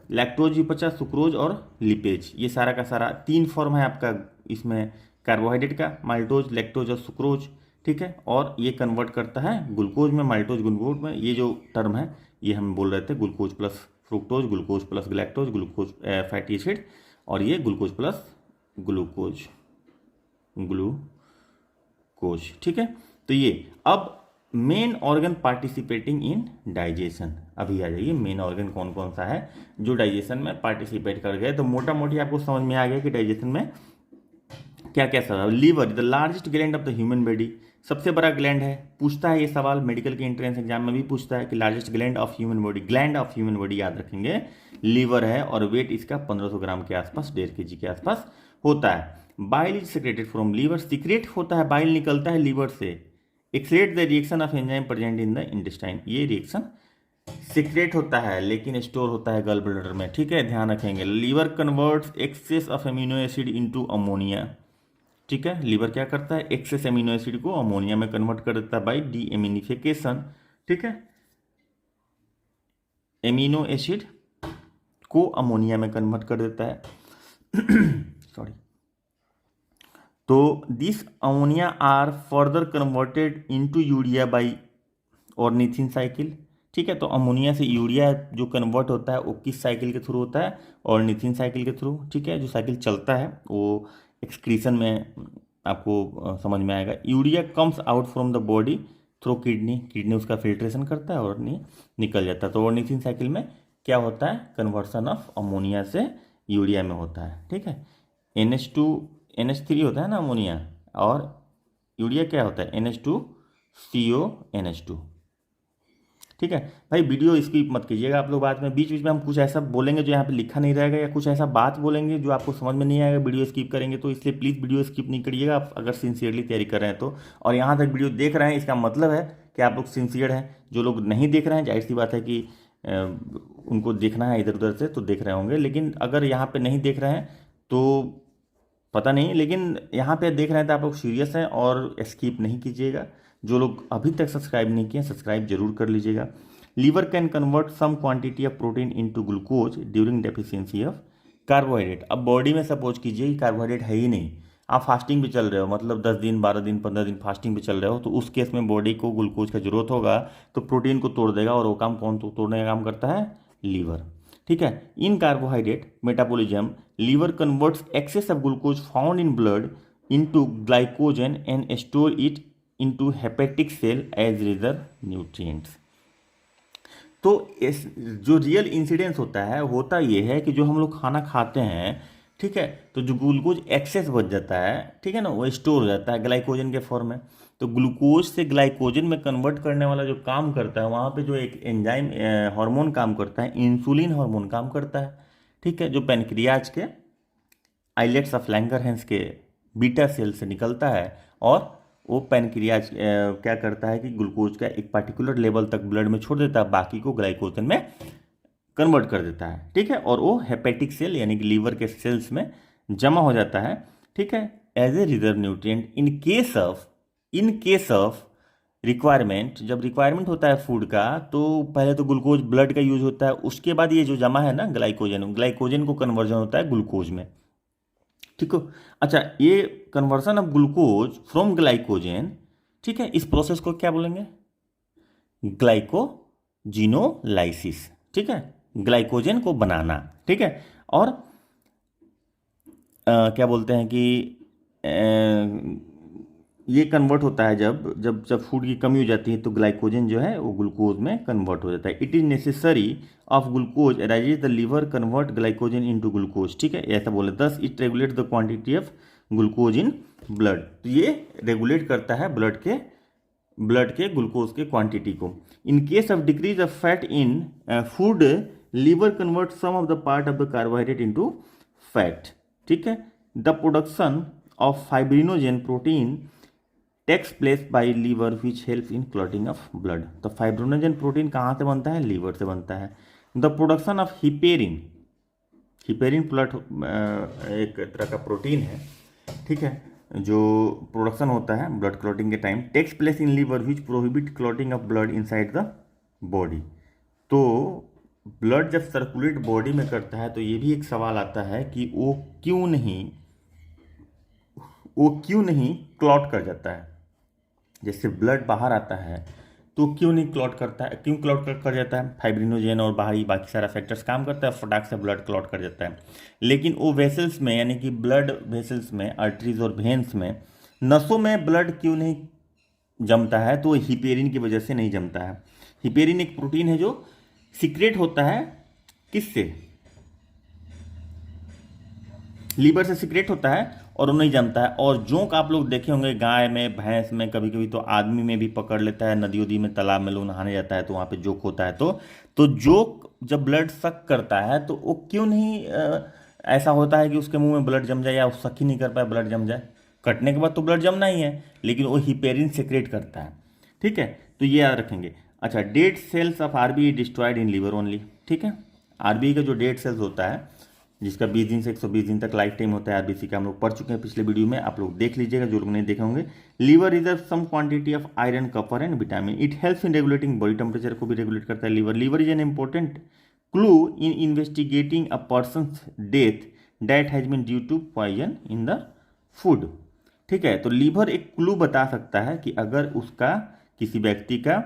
[SPEAKER 1] लैक्टोज भी पचा, सुक्रोज और लिपेज, ये सारा का सारा तीन फॉर्म है आपका इसमें कार्बोहाइड्रेट का, माल्टोज लैक्टोज और सुक्रोज, ठीक है। और ये कन्वर्ट करता है ग्लूकोज में, माल्टोज ग्लूकोज में। ये जो टर्म है ये हम बोल रहे थे glucose plus fructose, glucose plus galactose, glucose fatty acid, और ये ग्लूकोज प्लस ग्लूकोज, ठीक है। तो ये अब main organ participating in digestion, अभी आ जाइए मेन ऑर्गन कौन कौन सा है जो डाइजेशन में पार्टिसिपेट कर गए। तो मोटा मोटी आपको समझ में आ गया कि डाइजेशन में क्या क्या सब है। Liver the largest gland of the human body, सबसे बड़ा ग्लैंड है। पूछता है ये सवाल मेडिकल के एंट्रेंस एग्जाम में भी पूछता है कि largest gland of human body, gland of human body याद रखेंगे लीवर है, और वेट इसका 1500 ग्राम के आसपास, 1.5 kg के आसपास होता है। Bile is secreted from liver, secrete होता है, बाइल निकलता है लीवर से। Accelerate the reaction of enzyme present in the intestine, ये रिएक्शन सीक्रेट होता है लेकिन स्टोर होता है गल ब्लैडर में, ठीक है, ध्यान रखेंगे। Liver converts excess of amino acid into ammonia, ठीक है। लीवर क्या करता है, एक्सेस एमिनो एसिड को अमोनिया में कन्वर्ट कर देता है बाई डीएमिनिफिकेशन, ठीक है। एमिनो एसिड को अमोनिया में कन्वर्ट कर देता है सॉरी। तो this ammonia are further converted into urea by ornithine cycle, ठीक है। तो अमोनिया से यूरिया जो कन्वर्ट होता है वो किस साइकिल के थ्रू होता है, ऑर्निथिन साइकिल के थ्रू, ठीक है। जो साइकिल चलता है वो एक्सक्रीशन में आपको समझ में आएगा। Urea comes out from the body through kidney, kidney उसका फिल्ट्रेशन करता है और निकल जाता है। तो ऑर्निथिन साइकिल में क्या होता है, कन्वर्सन ऑफ अमोनिया से यूरिया में होता है, ठीक है। NH2 NH3 होता है ना अमोनिया, और यूरिया क्या होता है NH2CO NH2, ठीक है भाई। वीडियो स्किप मत कीजिएगा आप लोग, बाद में बीच बीच में हम कुछ ऐसा बोलेंगे जो यहाँ पे लिखा नहीं रहेगा, या कुछ ऐसा बात बोलेंगे जो आपको समझ में नहीं आएगा, वीडियो स्किप करेंगे, तो इसलिए प्लीज़ वीडियो स्किप नहीं करिएगा आप अगर सिंसियरली तैयारी कर रहे हैं तो। और यहाँ तक वीडियो देख रहे हैं इसका मतलब है कि आप लोग सिंसियर हैं। जो लोग नहीं देख रहे हैं जाहिर सी बात है कि उनको देखना है इधर उधर से, तो देख रहे होंगे, लेकिन अगर यहाँ पर नहीं देख रहे हैं तो पता नहीं, लेकिन यहाँ पे देख रहे हैं तो आप लोग सीरियस हैं और स्किप नहीं कीजिएगा। जो लोग अभी तक सब्सक्राइब नहीं किए सब्सक्राइब जरूर कर लीजिएगा। Liver can convert some quantity of protein into glucose during deficiency of carbohydrate. अब बॉडी में सपोज कीजिए कि कार्बोहाइड्रेट है ही नहीं, आप फास्टिंग भी चल रहे हो, मतलब 10 दिन 12 दिन 15 दिन फास्टिंग भी चल रहे हो, तो उस केस में बॉडी को ग्लूकोज का जरूरत होगा, तो प्रोटीन को तोड़ देगा, और वो काम कौन तोड़ने का काम करता है, लीवर, ठीक है। In carbohydrate metabolism liver converts excess of glucose found in blood into glycogen and store it into hepatic cell as reserve nutrients. तो इस जो रियल इंसिडेंस होता ये है कि जो हम लोग खाना खाते हैं, ठीक है, तो जो ग्लूकोज एक्सेस बच जाता है, ठीक है ना, वो स्टोर हो जाता है ग्लाइकोजन के फॉर्म में। तो ग्लूकोज से ग्लाइकोजन में कन्वर्ट करने वाला जो काम करता है, वहाँ पे जो एक एंजाइम हार्मोन काम करता है, इंसुलिन हार्मोन काम करता है, ठीक है, जो पैनक्रियाज के आइलेट्स ऑफ लैंगरहैंस के बीटा सेल से निकलता है, और वो पैनक्रियाज क्या करता है कि ग्लूकोज का एक पर्टिकुलर लेवल तक ब्लड में छोड़ देता है, बाकी को ग्लाइकोजन में कन्वर्ट कर देता है, ठीक है, और वो हेपेटिक सेल यानी कि लीवर के सेल्स में जमा हो जाता है, ठीक है, as a reserve nutrient in case of requirement. जब रिक्वायरमेंट होता है फूड का तो पहले तो ग्लूकोज ब्लड का यूज होता है, उसके बाद ये जो जमा है ना ग्लाइकोजन को कन्वर्जन होता है ग्लूकोज में, ठीक हो। अच्छा, ये conversion of glucose from glycogen, ठीक है, इस प्रोसेस को क्या बोलेंगे, ग्लाइकोजिनोलाइसिस, ठीक है, ग्लाइकोजन को बनाना, ठीक है। और क्या बोलते हैं कि ये कन्वर्ट होता है जब जब जब फूड की कमी हो जाती है तो ग्लाइकोजन जो है वो ग्लूकोज में कन्वर्ट हो जाता है। It is necessary of glucose arises the liver convert glycogen into glucose, ठीक है, ऐसा बोले। Thus it regulate the quantity of glucose in blood, तो ये रेगुलेट करता है ब्लड के ग्लूकोज के क्वांटिटी को। In case of decrease of fat in food, liver convert some of the part of the carbohydrate into fat, ठीक है। The production of fibrinogen protein takes place by liver which help in clotting of blood. तो फाइब्रिनोजेन प्रोटीन कहाँ से बनता है? लीवर से बनता है। The production of heparin, heparin blood एक तरह का प्रोटीन है, ठीक है, जो प्रोडक्शन होता है ब्लड क्लॉटिंग के time, takes place in liver which prohibit clotting of blood inside the body. तो ब्लड जब सर्कुलेट बॉडी में करता है तो ये भी एक सवाल आता है कि वो क्यों नहीं क्लॉट कर जाता है। जैसे ब्लड बाहर आता है तो क्यों नहीं क्लॉट करता है, क्यों क्लॉट कर जाता है? फाइब्रिनोजेन और बाहरी बाकी सारा फैक्टर्स काम करता है, फटाक से ब्लड क्लॉट कर जाता है। लेकिन वो वेसल्स में, यानी कि ब्लड वेसल्स में, आर्टरीज और वेन्स में, नसों में ब्लड क्यों नहीं जमता है? तो हिपेरिन की वजह से नहीं जमता है। हिपेरिन एक प्रोटीन है जो सीक्रेट होता है, किससे? लीवर से सीक्रेट होता है और वो नहीं जमता है। और जोंक आप लोग देखे होंगे गाय में, भैंस में, कभी कभी तो आदमी में भी पकड़ लेता है, नदी उदी में, तालाब में लोग नहाने जाता है तो वहाँ पे जोक होता है। तो जोक जब ब्लड सक करता है तो वो क्यों नहीं ऐसा होता है कि उसके मुंह में ब्लड जम जाए या वो सक ही नहीं कर पाए, ब्लड जम जाए? कटने के बाद तो ब्लड जमना ही है, लेकिन वो हिपेरिन सेक्रेट करता है, ठीक है। तो ये याद रखेंगे। अच्छा, dead cells of RBI destroyed in liver only, ठीक है। आरबीआई का जो डेड सेल्स होता है, जिसका 20 दिन से 120 दिन तक लाइफ टाइम होता है आरबीसी का, हम लोग पढ़ चुके हैं पिछले वीडियो में, आप लोग देख लीजिएगा जो लोग नहीं देखे होंगे। Liver reserve some quantity of iron, copper and vitamin. It helps in regulating body temperature को भी रेगुलेट करता है liver. Liver is an important clue in investigating a person's death that has been due to poison in the food, ठीक है। तो लीवर एक क्लू बता सकता है कि अगर उसका, किसी व्यक्ति का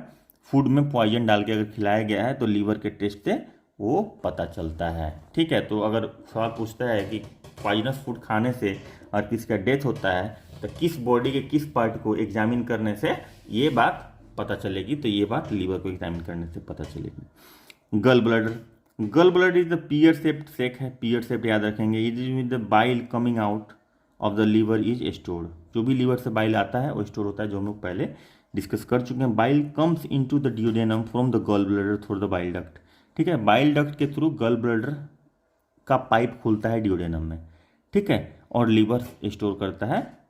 [SPEAKER 1] फूड में पॉइजन डाल के अगर खिलाया गया है तो लीवर के टेस्ट से वो पता चलता है, ठीक है। तो अगर सवाल पूछता है कि पॉइजनस फूड खाने से और किसी का डेथ होता है तो किस बॉडी के किस पार्ट को एग्जामिन करने से ये बात पता चलेगी, तो ये बात लीवर को एग्जामिन करने से पता चलेगी। Gallbladder, gallbladder is the pear shaped sac है, पियर शेप्ड याद रखेंगे। It is with the bile coming out of the liver is stored. जो भी लीवर से बाइल आता है वो स्टोर होता है, जो हम लोग पहले डिस्कस कर चुके हैं। Bile comes into the duodenum from the gallbladder through the bile duct, ठीक है। बाइल डक्ट के थ्रू गल ब्लडर का पाइप खुलता है डियोडेनम में, ठीक है, और लीवर स्टोर करता है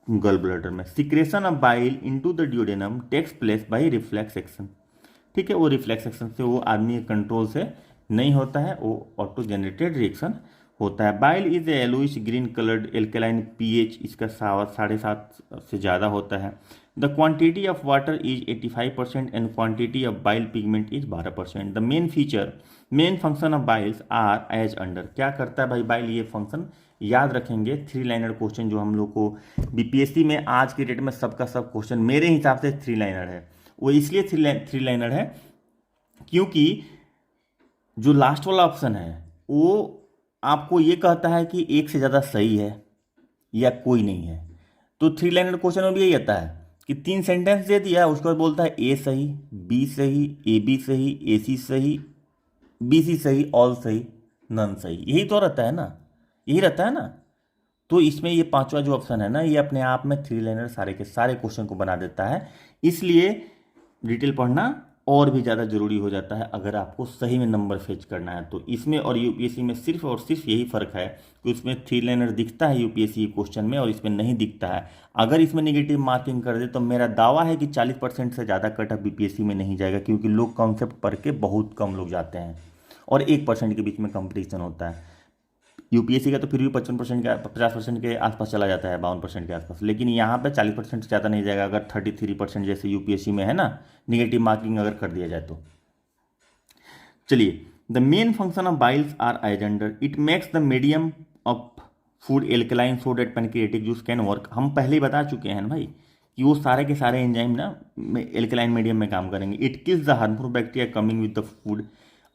[SPEAKER 1] गल ब्लडर में। Secretion of bile into the duodenum takes place by reflex action, ठीक है। वो रिफ्लेक्स एक्शन से, वो आदमी के कंट्रोल से नहीं होता है, वो ऑटो जनरेटेड रिएक्शन होता है। Bile is a yellowish green coloured alkaline, pH इसका 7.5 से ज़्यादा होता है। The quantity of water is 85% and quantity of bile pigment is 12%। The main function of biles are as under. क्या करता है भाई बाइल? ये फंक्शन याद रखेंगे। 3 लाइनर क्वेश्चन जो हम लोग को बीपीएससी में आज के डेट में सबका सब क्वेश्चन मेरे हिसाब से 3 लाइनर है। वो इसलिए 3 लाइनर है क्योंकि जो लास्ट वाला ऑप्शन है वो आपको ये कहता है कि एक से ज़्यादा सही है या कोई नहीं है। तो 3 लाइनर क्वेश्चन में भी यही आता है कि 3 सेंटेंस दे दिया, उसके बाद बोलता है ए सही, बी सही, ए बी सही, ए सी सही, बी सी सही, ऑल सही, नन सही। यही तो रहता है ना, यही रहता है ना। तो इसमें ये 5वां जो ऑप्शन है ना, ये अपने आप में 3 लाइनर सारे के सारे क्वेश्चन को बना देता है। इसलिए डिटेल पढ़ना और भी ज़्यादा जरूरी हो जाता है अगर आपको सही में नंबर फेच करना है। तो इसमें और यूपीएससी में सिर्फ और सिर्फ यही फ़र्क है कि उसमें 3 लाइनर दिखता है यूपीएससी क्वेश्चन में और इसमें नहीं दिखता है। अगर इसमें नेगेटिव मार्किंग कर दे तो मेरा दावा है कि 40% से ज़्यादा कट ऑफ बीपीएससी में नहीं जाएगा, क्योंकि लोग कॉन्सेप्ट पढ़ के बहुत कम लोग जाते हैं और 1% के बीच में कंपटीशन होता है। यूपीएससी का तो फिर भी 55% के 50% के आसपास चला जाता है, 52% के आसपास, लेकिन यहाँ पे 40% से ज़्यादा नहीं जाएगा अगर 33% जैसे यूपीएससी में है ना, नेगेटिव मार्किंग अगर कर दिया जाए तो। चलिए, the main function of biles are as under. It makes the medium of food alkaline so that pancreatic juice can work. हम पहले ही बता चुके हैं भाई कि वो सारे के सारे एंजाइम ना एल्कलाइन मीडियम में काम करेंगे। It kills the harmful bacteria coming with the food.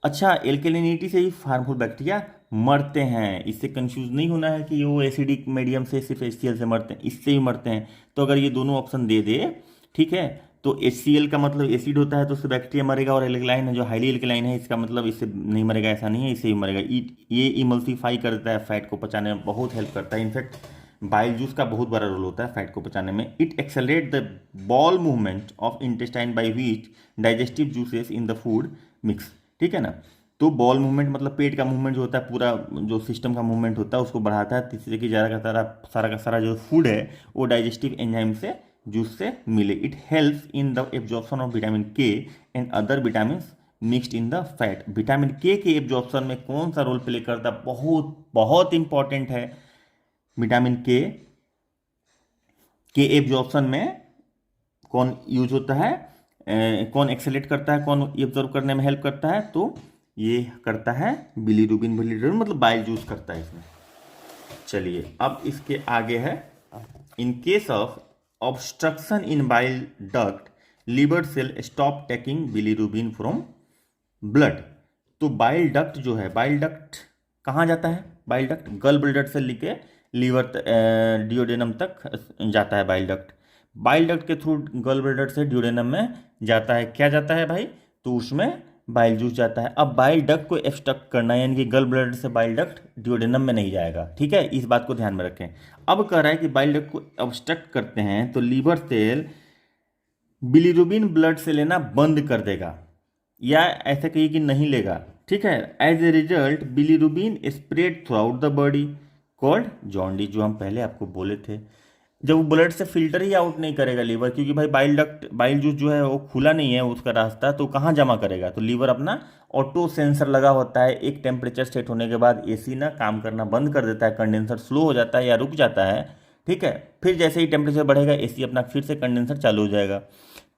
[SPEAKER 1] अच्छा, एल्कलिनिटी से ही हार्मफुल बैक्टीरिया मरते हैं, इससे कंफ्यूज नहीं होना है कि वो एसिडिक मीडियम से सिर्फ HCl से मरते हैं, इससे ही मरते हैं। तो अगर ये दोनों ऑप्शन दे दे, ठीक है, तो HCl का मतलब एसिड होता है तो उससे बैक्टीरिया मरेगा, और एल्कलाइन है जो हाईली एल्कलाइन है इसका मतलब इससे नहीं मरेगा, ऐसा नहीं है, इससे ही मरेगा। ये इमल्सीफाई करता है, फैट को पचाने में बहुत हेल्प करता है। इनफैक्ट बाइल जूस का बहुत बड़ा रोल होता है फैट को पचाने में। It accelerate the ball movement of intestine by which digestive juices in the food mix, ठीक है ना। तो बॉल मूवमेंट मतलब पेट का मूवमेंट जो होता है, पूरा जो सिस्टम का मूवमेंट होता है उसको बढ़ाता है, जिससे कि ज़्यादा का सारा जो फूड है वो डाइजेस्टिव एंजाइम से जूस से मिले। It helps in the absorption of vitamin K and other vitamin mixed in the fat. Vitamin के एब्जॉर्प्शन में कौन सा रोल प्ले करता है, बहुत बहुत इंपॉर्टेंट है। विटामिन के एब्जॉर्प्शन में कौन यूज होता है, कौन एक्सेलेट करता है, कौन एब्जॉर्ब करने में हेल्प करता है, तो ये करता है बिलीरुबिन। बिलीरुबिन मतलब बाइल जूस करता है इसमें। चलिए अब इसके आगे है, in case of obstruction in bile duct liver cell stop taking bilirubin from blood. तो बाइल डक्ट जो है, बाइल डक्ट कहाँ जाता है, बाइल डक्ट गल ब्लडर से लेके लीवर डिओडेनम तक जाता है बाइल डक्ट। बाइल डक्ट के थ्रू गल ब्लडर से डिओडेनम में जाता है, क्या जाता है भाई, तो उसमें बाइल जूस जाता है। अब बाइल डक्ट को एब्स्ट्रक्ट करना है, यानी कि गल ब्लडर से बाइल डक्ट डिओडेनम में नहीं जाएगा, ठीक है, इस बात को ध्यान में रखें। अब कह रहा है कि बाइल डक्ट को ऑब्स्ट्रक्ट करते हैं तो लीवर सेल बिलीरुबिन ब्लड से लेना बंद कर देगा, या ऐसा कहिए कि नहीं लेगा, ठीक है। As a result bilirubin spread throughout the body called jaundice, जो हम पहले आपको बोले थे। जब वो ब्लड से फिल्टर ही आउट नहीं करेगा लीवर, क्योंकि भाई बाइल डक्ट, बाइल जूस जो है वो खुला नहीं है उसका रास्ता, तो कहाँ जमा करेगा, तो लीवर अपना ऑटो सेंसर लगा होता है, एक टेम्परेचर सेट होने के बाद एसी ना काम करना बंद कर देता है, कंडेंसर स्लो हो जाता है या रुक जाता है, ठीक है। फिर जैसे ही टेम्परेचर बढ़ेगा एसी अपना फिर से कंडेंसर चालू हो जाएगा।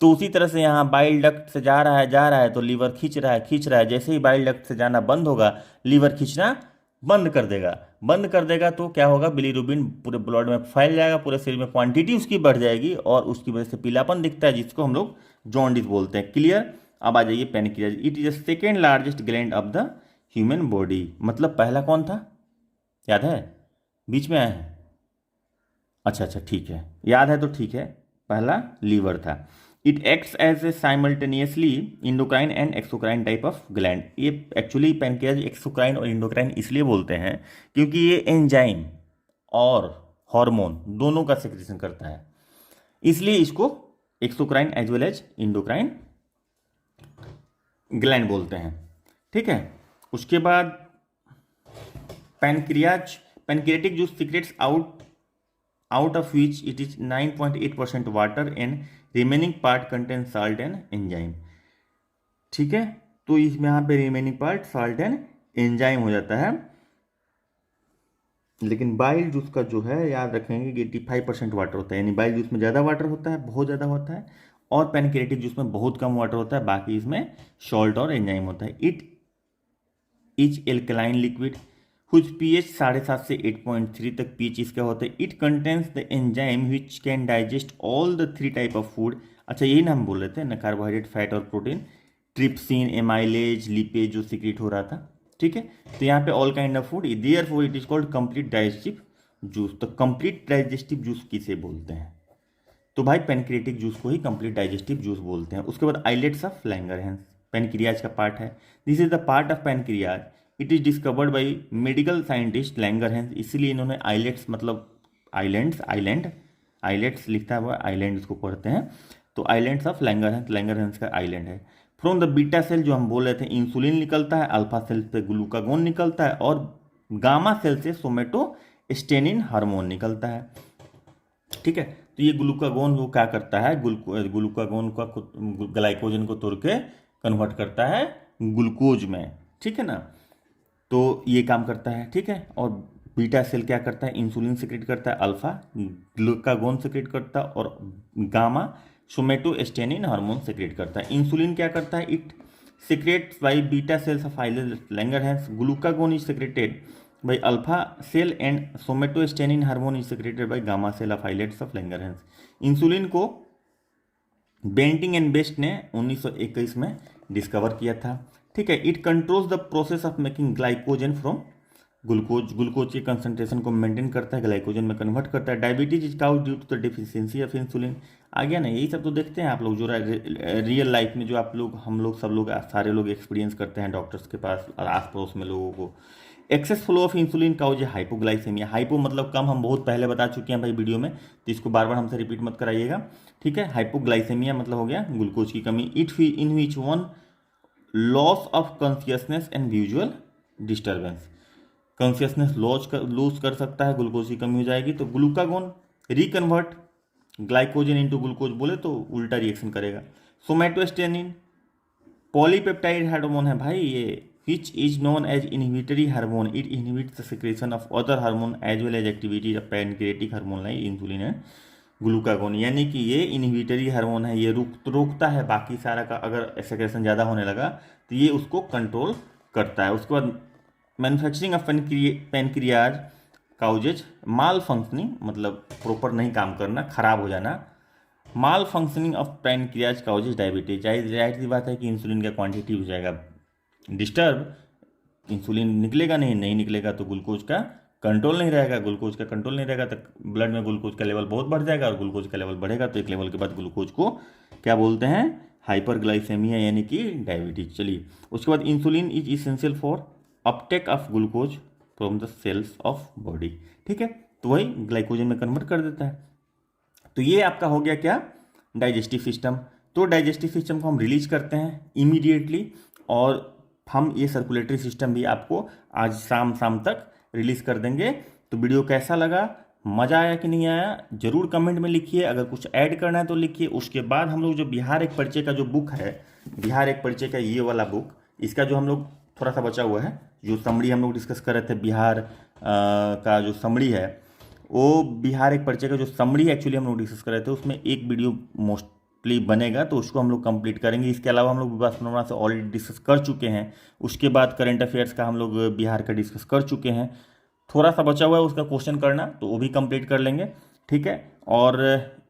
[SPEAKER 1] तो उसी तरह से यहाँ बाइल डक्ट से जा रहा है तो लीवर खींच रहा है, जैसे ही बाइल डक्ट से जाना बंद होगा लीवर खींचना बंद कर देगा तो क्या होगा, बिलीरुबिन पूरे ब्लड में फैल जाएगा, पूरे शरीर में क्वांटिटी उसकी बढ़ जाएगी और उसकी वजह से पीलापन दिखता है, जिसको हम लोग जॉन्डिस बोलते हैं। क्लियर। अब आ जाइए pancreas. It is the second largest gland of the human body. मतलब पहला कौन था, याद है, बीच में आया है, अच्छा ठीक है, याद है तो ठीक है, पहला लीवर था। It acts as a simultaneously endocrine and exocrine type of gland. ये एक्चुअली पैनक्रियाज एक्सोक्राइन और इंडोक्राइन इसलिए बोलते हैं क्योंकि ये एंजाइम और हार्मोन दोनों का सेक्रेशन करता है, इसलिए इसको exocrine as well as endocrine gland बोलते हैं, ठीक है। उसके बाद pancreatic juice secrets out of which it is 9.8% water and remaining part contains salt and enzyme, ठीक है। तो इसमें यहाँ पे remaining part salt and enzyme हो जाता है। लेकिन बाइल जूस का जो है याद रखेंगे कि 85% वाटर होता है, यानी बाइल जूस में ज़्यादा वाटर होता है, बहुत ज़्यादा होता है, और पैनक्रियाटिक जूस में बहुत कम वाटर होता है, बाकी इसमें सॉल्ट और एंजाइम होता है। It is alkaline liquid whose pH 7.5 से 8.3 तक pH इसका होता है। It contains the enzyme which can digest all the 3 type of food. अच्छा यही ना हम बोल रहे थे ना, कार्बोहाइड्रेट, फैट और प्रोटीन, ट्रिप्सिन, एमाइलेज, लिपेज जो सीक्रेट हो रहा था, ठीक है। तो यहाँ पे all kind of food, therefore it is called complete digestive juice. तो कंप्लीट डाइजेस्टिव जूस किसे बोलते हैं, तो भाई पैनक्रियाटिक जूस को ही कंप्लीट डाइजेस्टिव जूस बोलते हैं। उसके बाद आइलेट्स ऑफ लैंगरहैंस पैनक्रियाज का पार्ट है। This is the part of pancreas. It is discovered by medical scientist Langerhans, इसीलिए इन्होंने आइलेट्स मतलब आइलेट्स लिखता है, आइलैंड इसको पढ़ते हैं, तो आइलैंड्स ऑफ लैंगरहैंस का आइलैंड है। फ्रॉम द बीटा सेल जो हम बोल रहे थे इंसुलिन निकलता है, अल्फा सेल से ग्लूकागोन निकलता है, और गामा सेल से सोमेटोस्टेनिन हार्मोन निकलता है, ठीक है। तो ये ग्लूकागोन वो क्या करता है, ग्लूकागोन का ग्लाइकोजन को तोड़ के कन्वर्ट करता है ग्लूकोज में, ठीक है ना। तो ये काम करता है, ठीक है। और बीटा सेल क्या करता है, इंसुलिन सिक्रेट करता है, अल्फा ग्लूकागोन सिक्रेट करता है, और गामा सोमेटोस्टेनिन हार्मोन सिक्रेट करता है। इंसुलिन क्या करता है, it secretes by beta cells of Langerhans. Glucagon is secreted by alpha cell and somatostatin hormone is secreted by gamma cell of islets of Langerhans। Insulin को बेंटिंग एंड बेस्ट ने 1921 में डिस्कवर किया था। ठीक है। It controls the process of making glycogen from glucose. Glucose की कंसंट्रेशन को मेंटेन करता है, ग्लाइकोजन में कन्वर्ट करता है। Diabetes is cause due to the deficiency of insulin. आ गया ना, यही सब तो देखते हैं आप लोग जो रियल लाइफ में जो आप लोग हम लोग सब लोग सारे लोग एक्सपीरियंस करते हैं डॉक्टर्स के पास और आस पड़ोस में लोगों को। Excess flow of insulin causes hypoglycaemia. Hypo मतलब कम, हम बहुत पहले बता चुके हैं भाई वीडियो में, तो इसको बार बार हमसे रिपीट मत कराइएगा। ठीक है। हाइपोग्लाइसेमिया मतलब हो गया ग्लूकोज की कमी। It in which one loss of consciousness and visual disturbance. Consciousness lose कर सकता है, ग्लूकोज की कमी हो जाएगी। तो glucagon reconvert glycogen into glucose बोले तो उल्टा रिएक्शन करेगा। सोमैटोस्टेनिन पॉलीपेप्टाइड हार्मोन है भाई ये, which is known as inhibitory hormone. It inhibits the secretion of other hormone as well as activity of pancreatic hormone like insulin है ग्लूकागोन। यानी कि ये इनहिबिटरी हार्मोन है, ये रोकता है बाकी सारा का, अगर सेक्रेशन ज़्यादा होने लगा तो ये उसको कंट्रोल करता है। उसके बाद manufacturing of pancreas causes malfunctioning, मतलब प्रॉपर नहीं काम करना, खराब हो जाना। Malfunctioning of pancreas causes diabetes. जाहिर सी बात है कि इंसुलिन का क्वांटिटी हो जाएगा डिस्टर्ब, इंसुलिन निकलेगा नहीं निकलेगा तो ग्लूकोज का कंट्रोल नहीं रहेगा। ग्लूकोज का कंट्रोल नहीं रहेगा तो ब्लड में ग्लूकोज का लेवल बहुत बढ़ जाएगा, और ग्लूकोज का लेवल बढ़ेगा तो एक लेवल के बाद ग्लूकोज को क्या बोलते हैं, हाइपरग्लाइसेमिया यानी कि डायबिटीज। चलिए, उसके बाद insulin is essential for uptake of glucose from the cells of body. ठीक है, तो वही ग्लाइकोजन में कन्वर्ट कर देता है। तो ये आपका हो गया क्या, डाइजेस्टिव सिस्टम। तो डाइजेस्टिव सिस्टम को हम रिलीज करते हैं इमीडिएटली, और हम ये सर्कुलेटरी सिस्टम भी आपको आज शाम तक रिलीज कर देंगे। तो वीडियो कैसा लगा, मज़ा आया कि नहीं आया, जरूर कमेंट में लिखिए। अगर कुछ ऐड करना है तो लिखिए। उसके बाद हम लोग जो बिहार एक परिचय का जो बुक है, बिहार एक परिचय का ये वाला बुक, इसका जो हम लोग थोड़ा सा बचा हुआ है, जो समरी हम लोग डिस्कस कर रहे थे बिहार का जो समरी है, वो बिहार एक परिचय का जो समरी एक्चुअली हम लोग डिस्कस कर रहे थे, उसमें एक वीडियो मोस्टली बनेगा, तो उसको हम लोग कंप्लीट करेंगे। इसके अलावा हम लोग विवाह पनोरमा से ऑलरेडी डिस्कस कर चुके हैं। उसके बाद करंट अफेयर्स का हम लोग बिहार का डिस्कस कर चुके हैं। थोड़ा सा बचा हुआ है उसका क्वेश्चन करना, तो वो भी कंप्लीट कर लेंगे। ठीक है, और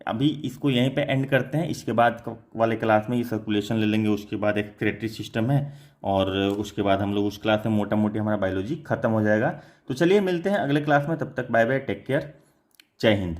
[SPEAKER 1] अभी इसको यहीं पे एंड करते हैं। इसके बाद वाले क्लास में ये सर्कुलेशन ले लेंगे, उसके बाद एक एक्सक्रीटरी सिस्टम है, और उसके बाद हम लोग उस क्लास में मोटा मोटी हमारा बायोलॉजी खत्म हो जाएगा। तो चलिए मिलते हैं अगले क्लास में, तब तक बाय बाय, टेक केयर, जय हिंद।